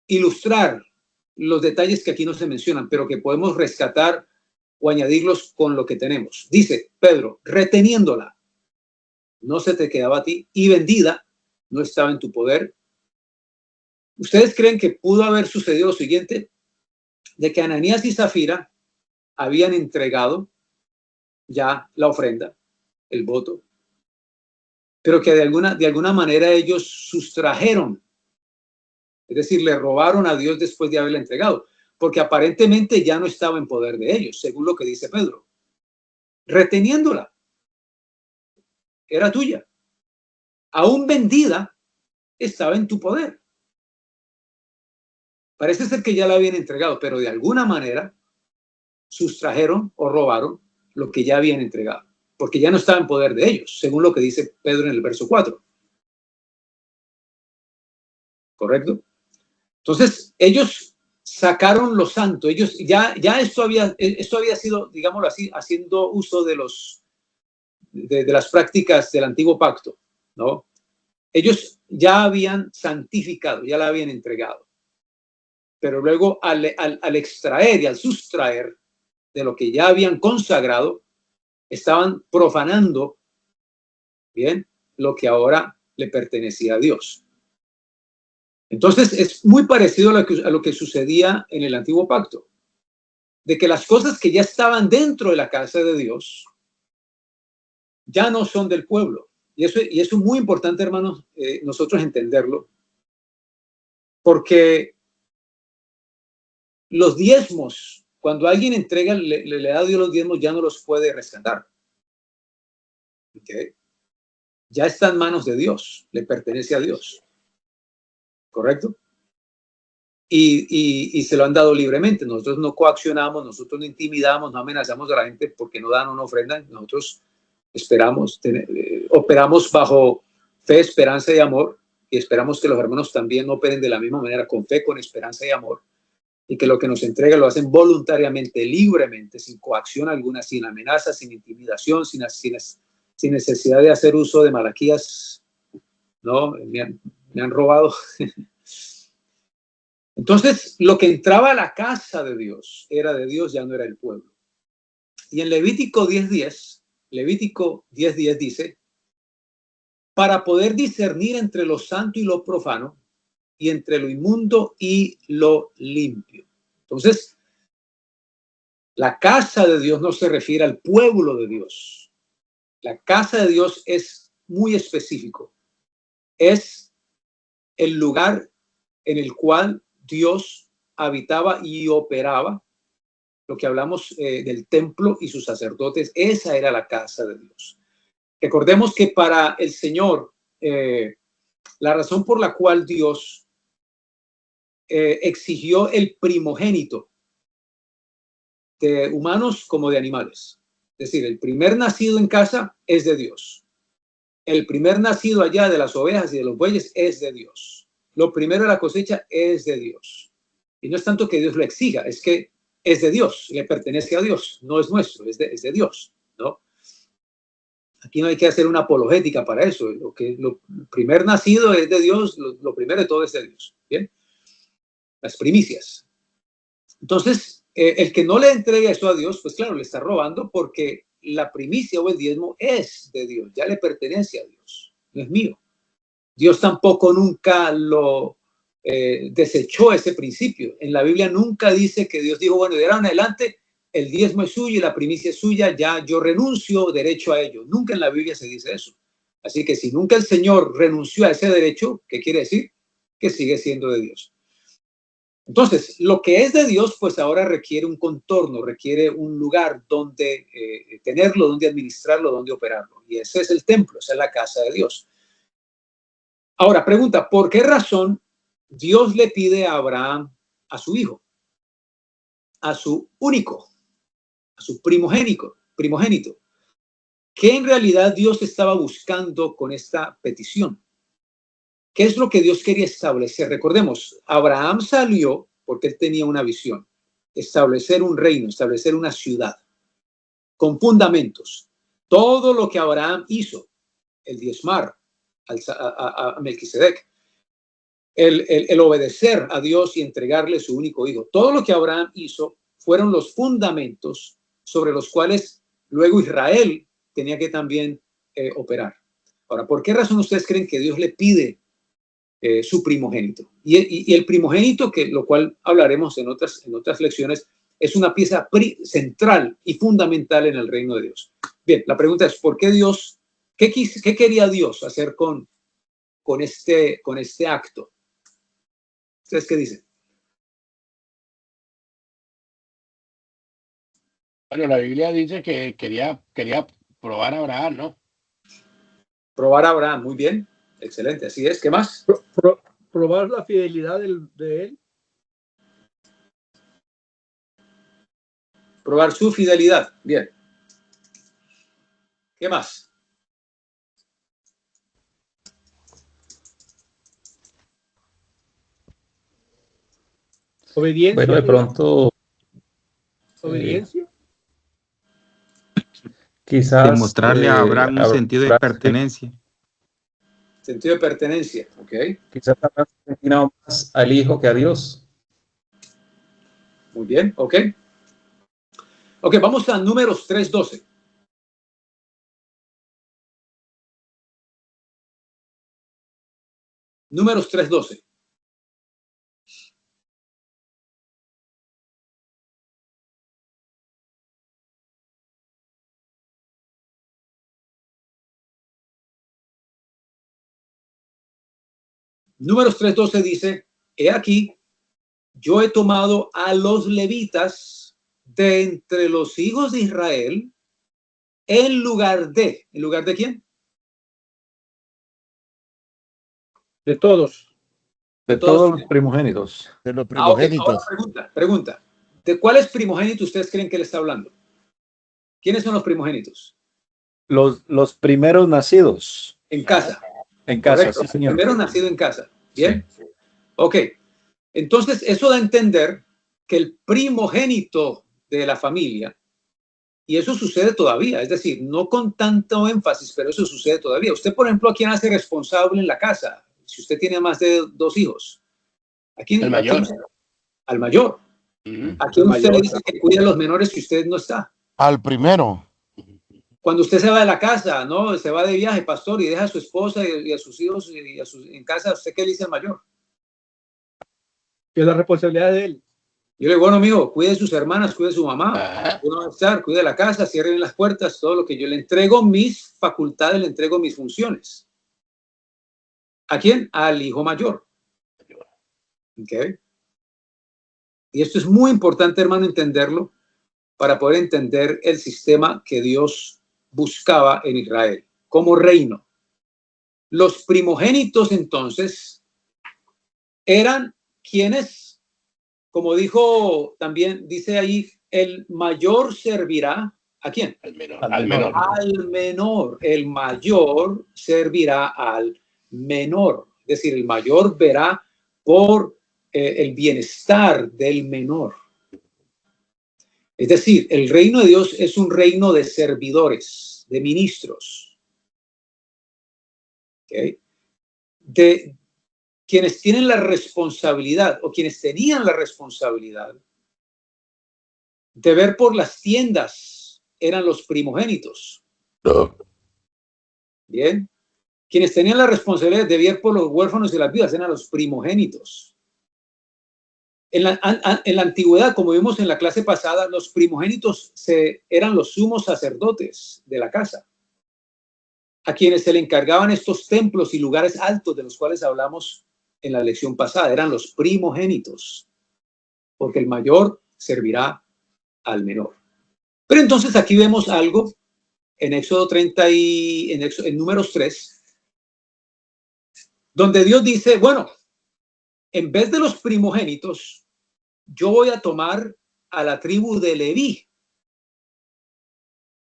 S11: ilustrar los detalles que aquí no se mencionan, pero que podemos rescatar o añadirlos con lo que tenemos? Dice Pedro, reteniéndola, no se te quedaba a ti, y vendida, no estaba en tu poder. ¿Ustedes creen que pudo haber sucedido lo siguiente? De que Ananías y Zafira habían entregado ya la ofrenda, el voto, pero que de alguna manera ellos sustrajeron, es decir, le robaron a Dios después de haberla entregado, porque aparentemente ya no estaba en poder de ellos, según lo que dice Pedro. Reteniéndola, era tuya. Aún vendida, estaba en tu poder. Parece ser que ya la habían entregado, pero de alguna manera sustrajeron o robaron lo que ya habían entregado, porque ya no estaba en poder de ellos, según lo que dice Pedro en el verso 4. ¿Correcto? Entonces, ellos sacaron lo santo, ellos ya esto había sido, digámoslo así, haciendo uso de las prácticas del antiguo pacto, ¿no? Ellos ya habían santificado, ya la habían entregado, pero luego al extraer y al sustraer de lo que ya habían consagrado, estaban profanando, bien, lo que ahora le pertenecía a Dios. Entonces es muy parecido a lo que sucedía en el antiguo pacto, de que las cosas que ya estaban dentro de la casa de Dios ya no son del pueblo. Y eso es muy importante, hermanos, nosotros entenderlo, porque los diezmos, cuando alguien entrega, le da a Dios los diezmos, ya no los puede rescatar. ¿Okay? Ya está en manos de Dios, le pertenece a Dios. ¿Correcto? Y se lo han dado libremente. Nosotros no coaccionamos, nosotros no intimidamos, no amenazamos a la gente porque no dan una ofrenda. Nosotros operamos bajo fe, esperanza y amor, y esperamos que los hermanos también operen de la misma manera, con fe, con esperanza y amor, y que lo que nos entrega lo hacen voluntariamente, libremente, sin coacción alguna, sin amenaza, sin intimidación, sin necesidad de hacer uso de Malaquías. No, me han robado. Entonces, lo que entraba a la casa de Dios era de Dios, ya no era el pueblo. Y en Levítico 10:10 dice, para poder discernir entre lo santo y lo profano, y entre lo inmundo y lo limpio. Entonces, la casa de Dios no se refiere al pueblo de Dios. La casa de Dios es muy específico. Es el lugar en el cual Dios habitaba y operaba. Lo que hablamos del templo y sus sacerdotes, esa era la casa de Dios. Recordemos que para el Señor, la razón por la cual Dios exigió el primogénito de humanos como de animales, es decir, el primer nacido en casa es de Dios. El primer nacido allá de las ovejas y de los bueyes es de Dios. Lo primero de la cosecha es de Dios. Y no es tanto que Dios lo exija, es que es de Dios, le pertenece a Dios, no es nuestro, es de Dios, ¿no? Aquí no hay que hacer una apologética para eso. Lo primer nacido es de Dios, lo primero de todo es de Dios. ¿Bien? Las primicias. Entonces, el que no le entregue eso a Dios, pues claro, le está robando porque la primicia o el diezmo es de Dios, ya le pertenece a Dios, no es mío. Dios tampoco nunca lo desechó ese principio. En la Biblia nunca dice que Dios dijo, bueno, de ahora en adelante el diezmo es suyo y la primicia es suya, ya yo renuncio derecho a ello. Nunca en la Biblia se dice eso. Así que si nunca el Señor renunció a ese derecho, ¿qué quiere decir? Que sigue siendo de Dios. Entonces, lo que es de Dios, pues ahora requiere un contorno, requiere un lugar donde tenerlo, donde administrarlo, donde operarlo. Y ese es el templo, esa es la casa de Dios. Ahora, pregunta, ¿por qué razón Dios le pide a Abraham a su hijo, a su único, a su primogénito? ¿Qué en realidad Dios estaba buscando con esta petición? ¿Qué es lo que Dios quería establecer? Recordemos, Abraham salió porque él tenía una visión, establecer un reino, establecer una ciudad con fundamentos. Todo lo que Abraham hizo, el diezmar a Melquisedec, el obedecer a Dios y entregarle su único hijo, todo lo que Abraham hizo fueron los fundamentos sobre los cuales luego Israel tenía que también operar. Ahora, ¿por qué razón ustedes creen que Dios le pide su primogénito? Y el primogénito, que lo cual hablaremos en otras lecciones, es una pieza central y fundamental en el reino de Dios. Bien, la pregunta es, ¿por qué Dios, qué quería Dios hacer con este acto? ¿Ustedes qué dicen?
S6: Bueno, la Biblia dice que quería probar a Abraham, ¿no?
S11: Probar a Abraham, muy bien, excelente, así es. ¿Qué más?
S8: Probar la fidelidad de él.
S11: Probar su fidelidad, bien. ¿Qué más?
S8: Obediencia.
S10: Bueno, de pronto
S8: Obediencia.
S10: quizás
S9: demostrarle a Abraham un sentido de pertenencia.
S11: Sentido de pertenencia, ok.
S10: Quizás Abraham se destinaba más al hijo que a Dios.
S11: Muy bien, ok. Ok, vamos a Números 3:12. Números 3:12. Números 3:12 dice, he aquí, yo he tomado a los levitas de entre los hijos de Israel ¿en lugar de quién?
S8: De todos.
S4: De todos los primogénitos.
S7: De los
S11: Ok.
S7: primogénitos.
S11: Ahora pregunta. ¿De cuáles primogénitos ustedes creen que él está hablando? ¿Quiénes son los primogénitos?
S4: Los primeros nacidos.
S11: En casa.
S4: En casa,
S11: Correcto.
S4: sí, señor.
S11: Primero nacido en casa. Bien.
S4: Sí.
S11: Ok. Entonces, eso da a entender que el primogénito de la familia, y eso sucede todavía, es decir, no con tanto énfasis, pero eso sucede todavía. Usted, por ejemplo, ¿a quién hace responsable en la casa? Si usted tiene más de 2 hijos. ¿A quién?
S6: El mayor.
S11: Al mayor. ¿A quién usted le dice que cuide a los menores si usted no está?
S7: Al primero.
S11: Cuando usted se va de la casa, ¿no? Se va de viaje, pastor, y deja a su esposa y a sus hijos en casa, ¿usted qué le dice al mayor?
S8: Que es la responsabilidad de él.
S11: Yo le digo, bueno, amigo, cuide de sus hermanas, cuide de su mamá, uno va a estar, cuide de la casa, cierren las puertas, todo lo que yo le entrego mis facultades, le entrego mis funciones. ¿A quién? Al hijo mayor. ¿Ok? Y esto es muy importante, hermano, entenderlo para poder entender el sistema que Dios buscaba en Israel como reino. Los primogénitos, entonces, eran quienes, como dijo también, dice ahí, el mayor servirá ¿a quién?
S6: Al menor.
S11: Al menor. El mayor servirá al menor. Es decir, el mayor verá por el bienestar del menor. Es decir, el reino de Dios es un reino de servidores, de ministros. ¿Okay? De quienes tienen la responsabilidad o quienes tenían la responsabilidad de ver por las tiendas eran los primogénitos. Bien. Quienes tenían la responsabilidad de velar por los huérfanos y las viudas eran los primogénitos. En la antigüedad, como vimos en la clase pasada, los primogénitos eran los sumos sacerdotes de la casa, a quienes se le encargaban estos templos y lugares altos de los cuales hablamos en la lección pasada. Eran los primogénitos, porque el mayor servirá al menor. Pero entonces aquí vemos algo en Éxodo 30 y en Números 3, donde Dios dice, bueno, en vez de los primogénitos, yo voy a tomar a la tribu de Leví,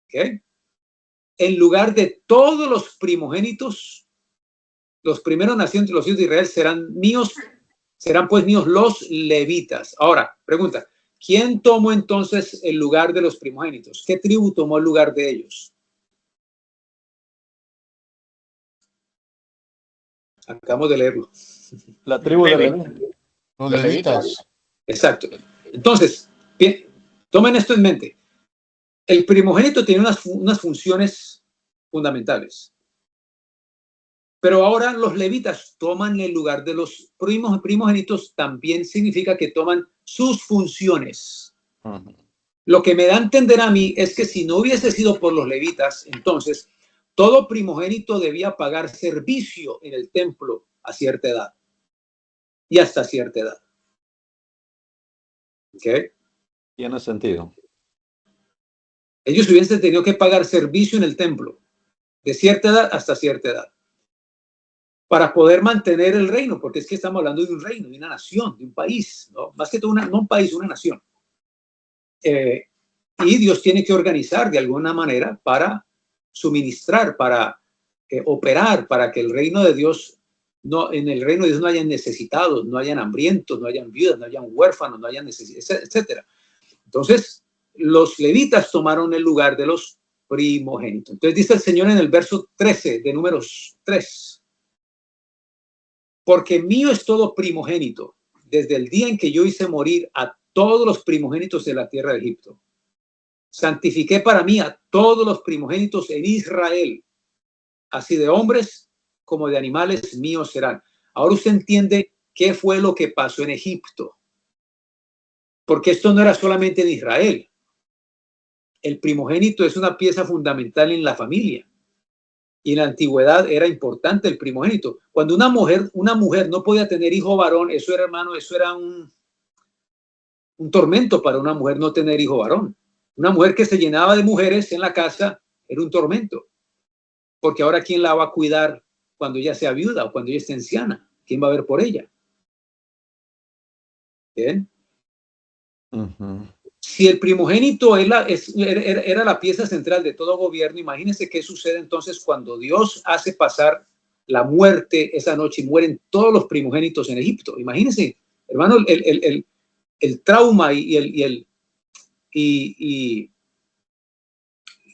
S11: ¿okay? En lugar de todos los primogénitos, los primeros nacidos entre los hijos de Israel serán pues míos los levitas. Ahora, pregunta, ¿quién tomó entonces el lugar de los primogénitos? ¿Qué tribu tomó el lugar de ellos? Acabamos de leerlo.
S4: La tribu de Leví.
S7: Los levitas.
S11: Exacto. Entonces, bien, tomen esto en mente. El primogénito tiene unas funciones fundamentales. Pero ahora los levitas toman el lugar de los primogénitos, también significa que toman sus funciones. Lo que me da a entender a mí es que si no hubiese sido por los levitas, entonces todo primogénito debía pagar servicio en el templo a cierta edad y hasta cierta edad. ¿Ok?
S4: Tiene sentido.
S11: Ellos hubiesen tenido que pagar servicio en el templo de cierta edad hasta cierta edad para poder mantener el reino, porque es que estamos hablando de un reino, de una nación, de un país, ¿no? Más que todo, no un país, una nación. Y Dios tiene que organizar de alguna manera para suministrar, para operar, para que el reino de Dios, en el reino de Dios no hayan necesitados, no hayan hambrientos, no hayan viudas, no hayan huérfanos, no hayan necesidades, etc. Entonces, los levitas tomaron el lugar de los primogénitos. Entonces dice el Señor en el verso 13 de Números 3, porque mío es todo primogénito, desde el día en que yo hice morir a todos los primogénitos de la tierra de Egipto. Santifiqué para mí a todos los primogénitos en Israel, así de hombres como de animales míos serán. Ahora usted entiende qué fue lo que pasó en Egipto, porque esto no era solamente en Israel. El primogénito es una pieza fundamental en la familia. Y en la antigüedad era importante el primogénito. Cuando una mujer no podía tener hijo varón, eso era, hermano, eso era un tormento para una mujer no tener hijo varón. Una mujer que se llenaba de mujeres en la casa era un tormento. Porque ahora, ¿quién la va a cuidar cuando ella sea viuda o cuando ella esté anciana? ¿Quién va a ver por ella? ¿Bien? Si el primogénito era la pieza central de todo gobierno, imagínense qué sucede entonces cuando Dios hace pasar la muerte esa noche y mueren todos los primogénitos en Egipto. Imagínense, hermano, el trauma y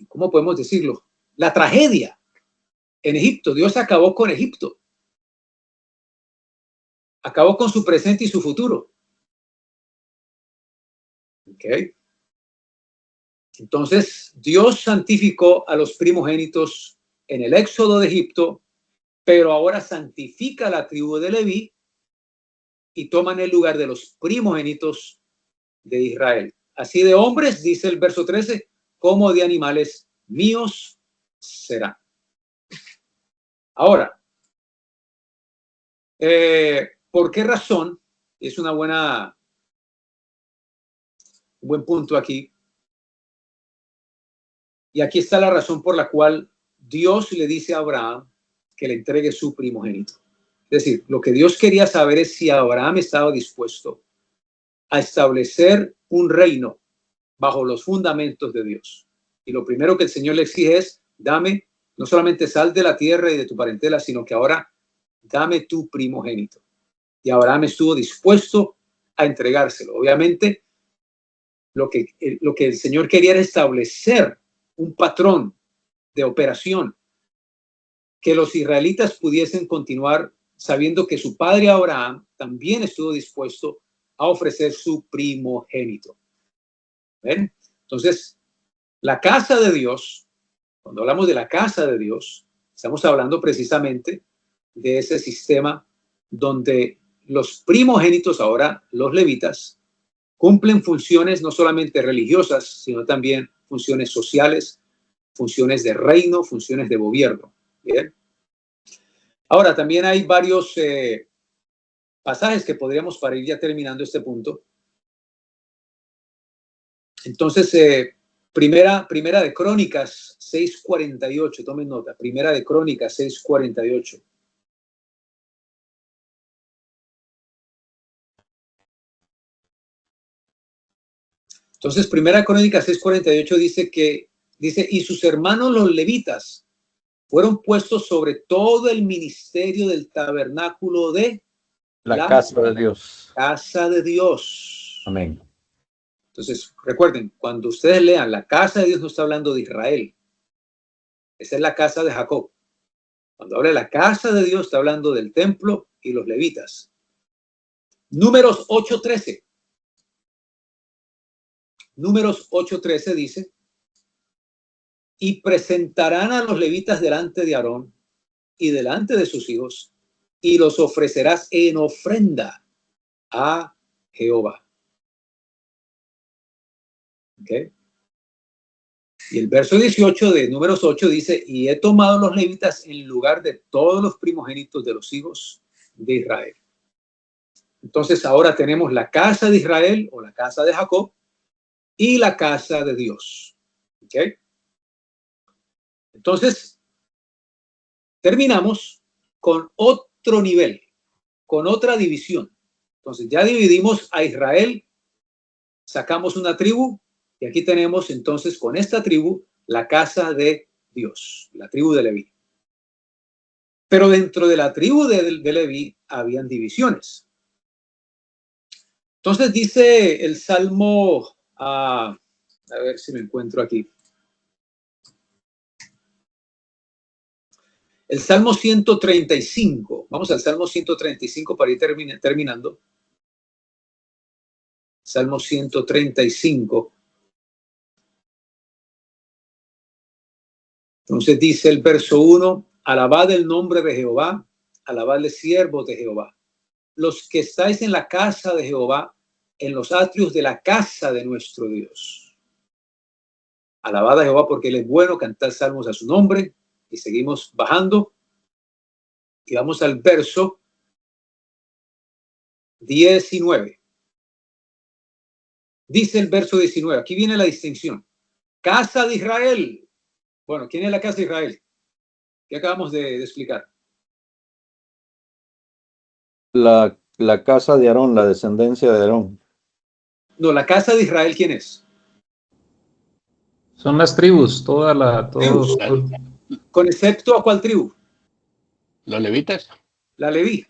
S11: ¿cómo podemos decirlo? La tragedia en Egipto. Dios acabó con Egipto. Acabó con su presente y su futuro. Okay. Entonces, Dios santificó a los primogénitos en el éxodo de Egipto, pero ahora santifica a la tribu de Leví y toman el lugar de los primogénitos de Israel. Así de hombres, dice el verso 13, como de animales míos serán. Ahora, ¿por qué razón? Es un buen punto aquí. Y aquí está la razón por la cual Dios le dice a Abraham que le entregue su primogénito. Es decir, lo que Dios quería saber es si Abraham estaba dispuesto a establecer un reino bajo los fundamentos de Dios. Y lo primero que el Señor le exige es, dame, no solamente sal de la tierra y de tu parentela, sino que ahora dame tu primogénito. Y Abraham estuvo dispuesto a entregárselo. Obviamente, lo que el Señor quería era establecer un patrón de operación, que los israelitas pudiesen continuar sabiendo que su padre Abraham también estuvo dispuesto a ofrecer su primogénito. ¿Ven? Entonces, la casa de Dios, cuando hablamos de la casa de Dios, Estamos hablando precisamente de ese sistema donde los primogénitos, ahora los levitas, cumplen funciones no solamente religiosas, sino también funciones sociales, funciones de reino, funciones de gobierno. Bien. Ahora, también hay varios pasajes que podríamos, para ir ya terminando este punto. Entonces, primera de Crónicas 6:48, tomen nota, Primera de Crónicas 6:48. Entonces, Primera Crónica 6:48 dice, y sus hermanos los levitas fueron puestos sobre todo el ministerio del tabernáculo de
S4: la casa de Dios.
S11: Casa de Dios.
S4: Amén.
S11: Entonces, recuerden, cuando ustedes lean la casa de Dios, no está hablando de Israel. Esa es la casa de Jacob. Cuando habla de la casa de Dios, está hablando del templo y los levitas. Números 8:13. Números 8:13 dice, y presentarán a los levitas delante de Aarón y delante de sus hijos, y los ofrecerás en ofrenda a Jehová. ¿Okay? Y el verso 18 de Números 8 dice, y he tomado los levitas en lugar de todos los primogénitos de los hijos de Israel. Entonces ahora tenemos la casa de Israel o la casa de Jacob y la casa de Dios. ¿Okay? Entonces, terminamos con otro nivel, con otra división. Entonces, ya dividimos a Israel, sacamos una tribu, y aquí tenemos entonces con esta tribu la casa de Dios, la tribu de Leví. Pero dentro de la tribu de Leví habían divisiones. Entonces dice el Salmo, a ver si me encuentro aquí. El Salmo 135. Vamos al Salmo 135 para ir terminando. Salmo 135. Entonces dice el verso 1, alabad el nombre de Jehová, alabadle siervos de Jehová. Los que estáis en la casa de Jehová, en los atrios de la casa de nuestro Dios. Alabad a Jehová porque Él es bueno, cantad salmos a su nombre. Y seguimos bajando. Y vamos al verso 19. Dice el verso 19, aquí viene la distinción. Casa de Israel. Bueno, ¿quién es la casa de Israel? ¿Qué acabamos de explicar?
S4: La casa de Aarón, la descendencia de Aarón.
S11: No, la casa de Israel, ¿quién es?
S10: Son las tribus,
S11: Tribus. ¿Con excepto a cuál tribu?
S6: Los levitas.
S11: La de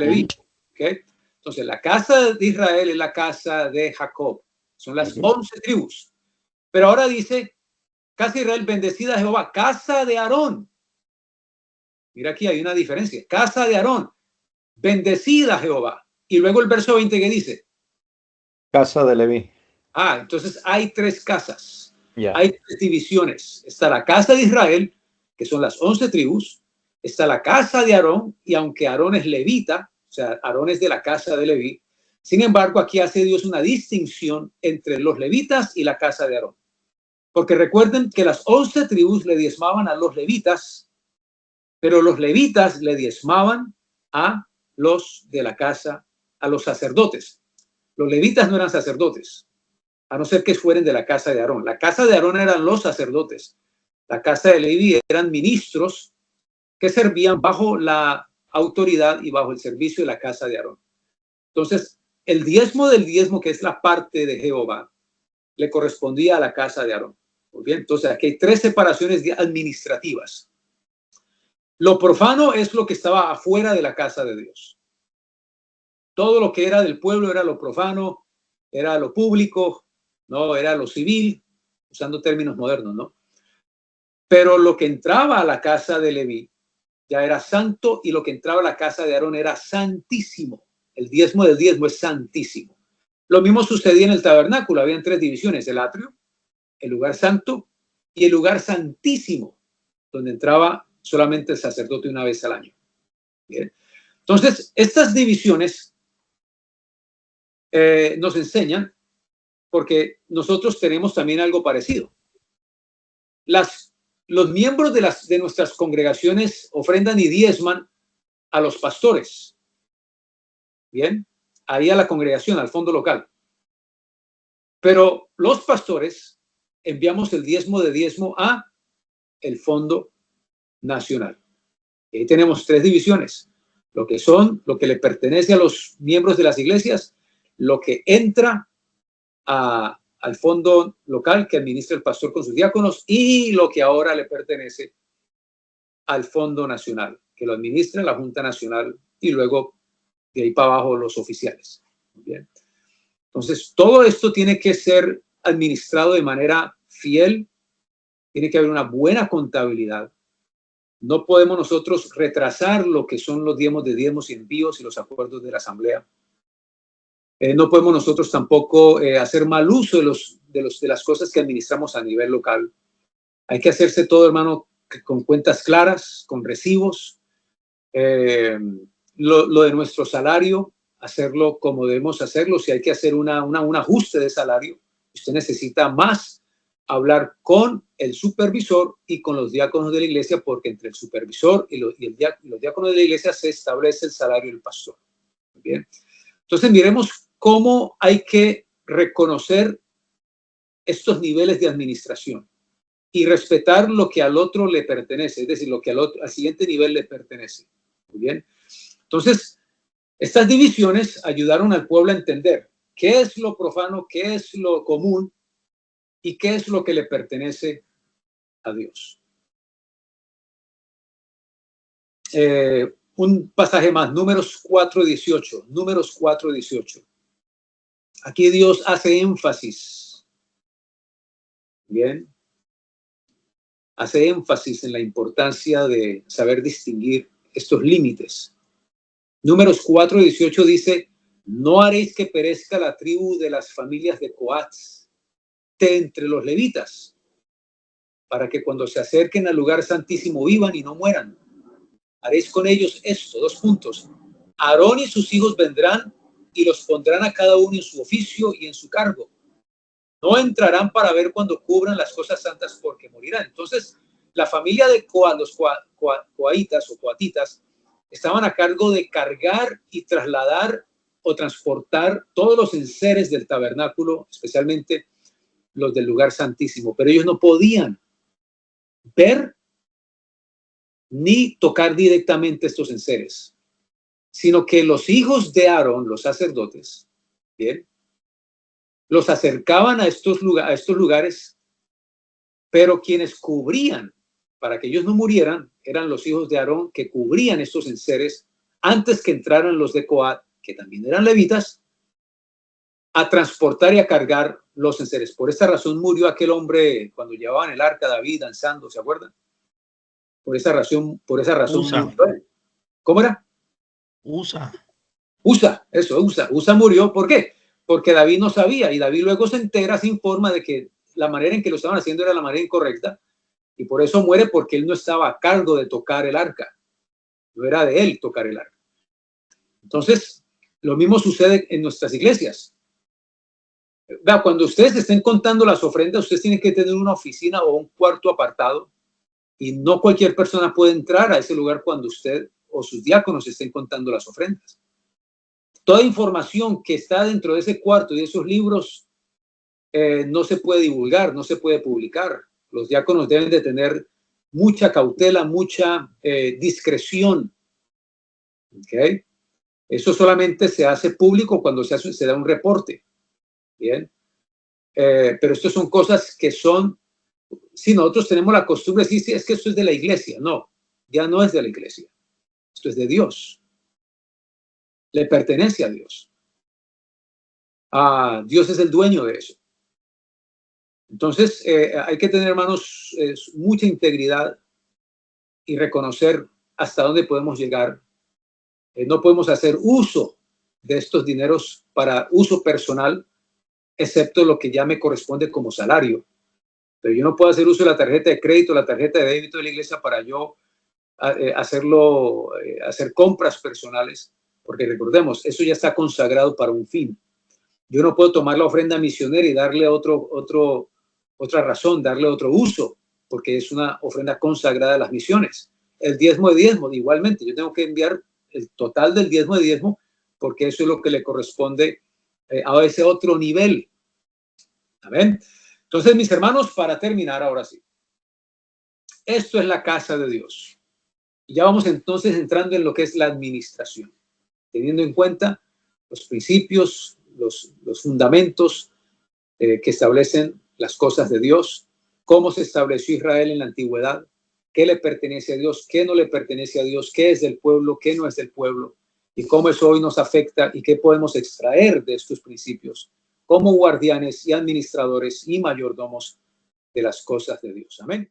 S11: Leví. ¿Okay? Entonces, la casa de Israel es la casa de Jacob. Son las 11 tribus. Pero ahora dice, casa de Israel, bendecida Jehová, casa de Aarón. Mira, aquí hay una diferencia. Casa de Aarón, bendecida Jehová. Y luego el verso 20 que dice.
S4: Casa de Leví.
S11: Entonces hay 3 casas.
S4: Yeah.
S11: Hay 3 divisiones. Está la casa de Israel, que son las 11 tribus. Está la casa de Aarón, y aunque Aarón es levita, o sea, Aarón es de la casa de Leví, sin embargo, aquí hace Dios una distinción entre los levitas y la casa de Aarón. Porque recuerden que las 11 tribus le diezmaban a los levitas, pero los levitas le diezmaban a los de la casa, a los sacerdotes. Los levitas no eran sacerdotes, a no ser que fueran de la casa de Aarón. La casa de Aarón eran los sacerdotes. La casa de Leví eran ministros que servían bajo la autoridad y bajo el servicio de la casa de Aarón. Entonces, el diezmo del diezmo, que es la parte de Jehová, le correspondía a la casa de Aarón. Muy bien, entonces aquí hay 3 separaciones administrativas. Lo profano es lo que estaba afuera de la casa de Dios. Todo lo que era del pueblo era lo profano, era lo público, no era lo civil, usando términos modernos, ¿no? Pero lo que entraba a la casa de Leví ya era santo, y lo que entraba a la casa de Aarón era santísimo. El diezmo del diezmo es santísimo. Lo mismo sucedía en el tabernáculo. Habían 3 divisiones: el atrio, el lugar santo y el lugar santísimo, donde entraba solamente el sacerdote una vez al año. Bien. Entonces, estas divisiones nos enseñan, porque nosotros tenemos también algo parecido. Los miembros de nuestras congregaciones ofrendan y diezman a los pastores. Bien, ahí a la congregación, al fondo local. Pero los pastores enviamos el diezmo a el fondo nacional. Y ahí tenemos 3 divisiones. Lo que le pertenece a los miembros de las iglesias, lo que entra al fondo local que administra el pastor con sus diáconos y lo que ahora le pertenece al fondo nacional, que lo administra la Junta Nacional y luego de ahí para abajo los oficiales. Bien. Entonces, todo esto tiene que ser administrado de manera fiel, tiene que haber una buena contabilidad. No podemos nosotros retrasar lo que son los diezmos y envíos y los acuerdos de la asamblea. No podemos nosotros tampoco hacer mal uso de las cosas que administramos a nivel local. Hay que hacerse todo, hermano, con cuentas claras, con recibos. Lo de nuestro salario, hacerlo como debemos hacerlo. Si hay que hacer un ajuste de salario, usted necesita más hablar con el supervisor y con los diáconos de la iglesia, porque entre el supervisor y los diáconos de la iglesia se establece el salario del pastor. Bien. Entonces, miremos cómo hay que reconocer estos niveles de administración y respetar lo que al otro le pertenece, es decir, lo que al siguiente nivel le pertenece. Muy bien. Entonces, estas divisiones ayudaron al pueblo a entender qué es lo profano, qué es lo común y qué es lo que le pertenece a Dios. Un pasaje más, Números 4:18. Números 4:18. Aquí Dios hace énfasis. Bien. Hace énfasis en la importancia de saber distinguir estos límites. Números 4:18 dice: no haréis que perezca la tribu de las familias de Coat de entre los levitas, para que cuando se acerquen al lugar santísimo vivan y no mueran. Haréis con ellos esto, 2 puntos. Aarón y sus hijos vendrán y los pondrán a cada uno en su oficio y en su cargo. No entrarán para ver cuando cubran las cosas santas, porque morirán. Entonces, la familia de Coat, los coatitas o coatitas, estaban a cargo de cargar y trasladar o transportar todos los enseres del tabernáculo, especialmente los del lugar santísimo. Pero ellos no podían ver ni tocar directamente estos enseres, sino que los hijos de Aarón, los sacerdotes, bien, los acercaban a estos lugares, pero quienes cubrían, para que ellos no murieran, eran los hijos de Aarón que cubrían estos enseres antes que entraran los de Coat, que también eran levitas, a transportar y a cargar los enseres. Por esta razón murió aquel hombre cuando llevaban el arca David danzando, ¿se acuerdan? Por esa razón
S13: Usa.
S11: murió él. ¿Cómo era?
S13: Usa
S11: murió. ¿Por qué? Porque David no sabía, y David luego se entera, se informa de que la manera en que lo estaban haciendo era la manera incorrecta, y por eso muere, porque él no estaba a cargo de tocar el arca. No era de él tocar el arca. Entonces, lo mismo sucede en nuestras iglesias. Cuando ustedes estén contando las ofrendas, ustedes tienen que tener una oficina o un cuarto apartado, y no cualquier persona puede entrar a ese lugar cuando usted o sus diáconos estén contando las ofrendas. Toda información que está dentro de ese cuarto y de esos libros no se puede divulgar, no se puede publicar. Los diáconos deben de tener mucha cautela, mucha discreción. ¿Okay? Eso solamente se hace público cuando se da un reporte. Bien. Pero estas son cosas que son, si nosotros tenemos la costumbre de decir, sí, es que esto es de la iglesia. No, ya no es de la iglesia. Esto es de Dios. Le pertenece a Dios. Dios es el dueño de eso. Entonces, hay que tener, hermanos, mucha integridad y reconocer hasta dónde podemos llegar. No podemos hacer uso de estos dineros para uso personal, excepto lo que ya me corresponde como salario. Pero yo no puedo hacer uso de la tarjeta de crédito, la tarjeta de débito de la iglesia para yo hacer compras personales, porque recordemos, eso ya está consagrado para un fin. Yo no puedo tomar la ofrenda misionera y darle otra razón, darle otro uso, porque es una ofrenda consagrada a las misiones. El diezmo de diezmo, igualmente, yo tengo que enviar el total del diezmo de diezmo, porque eso es lo que le corresponde a ese otro nivel. ¿Amén? Entonces, mis hermanos, para terminar ahora sí, esto es la casa de Dios. Y ya vamos entonces entrando en lo que es la administración, teniendo en cuenta los principios, los fundamentos que establecen las cosas de Dios, cómo se estableció Israel en la antigüedad, qué le pertenece a Dios, qué no le pertenece a Dios, qué es del pueblo, qué no es del pueblo, y cómo eso hoy nos afecta y qué podemos extraer de estos principios como guardianes y administradores y mayordomos de las cosas de Dios. Amén.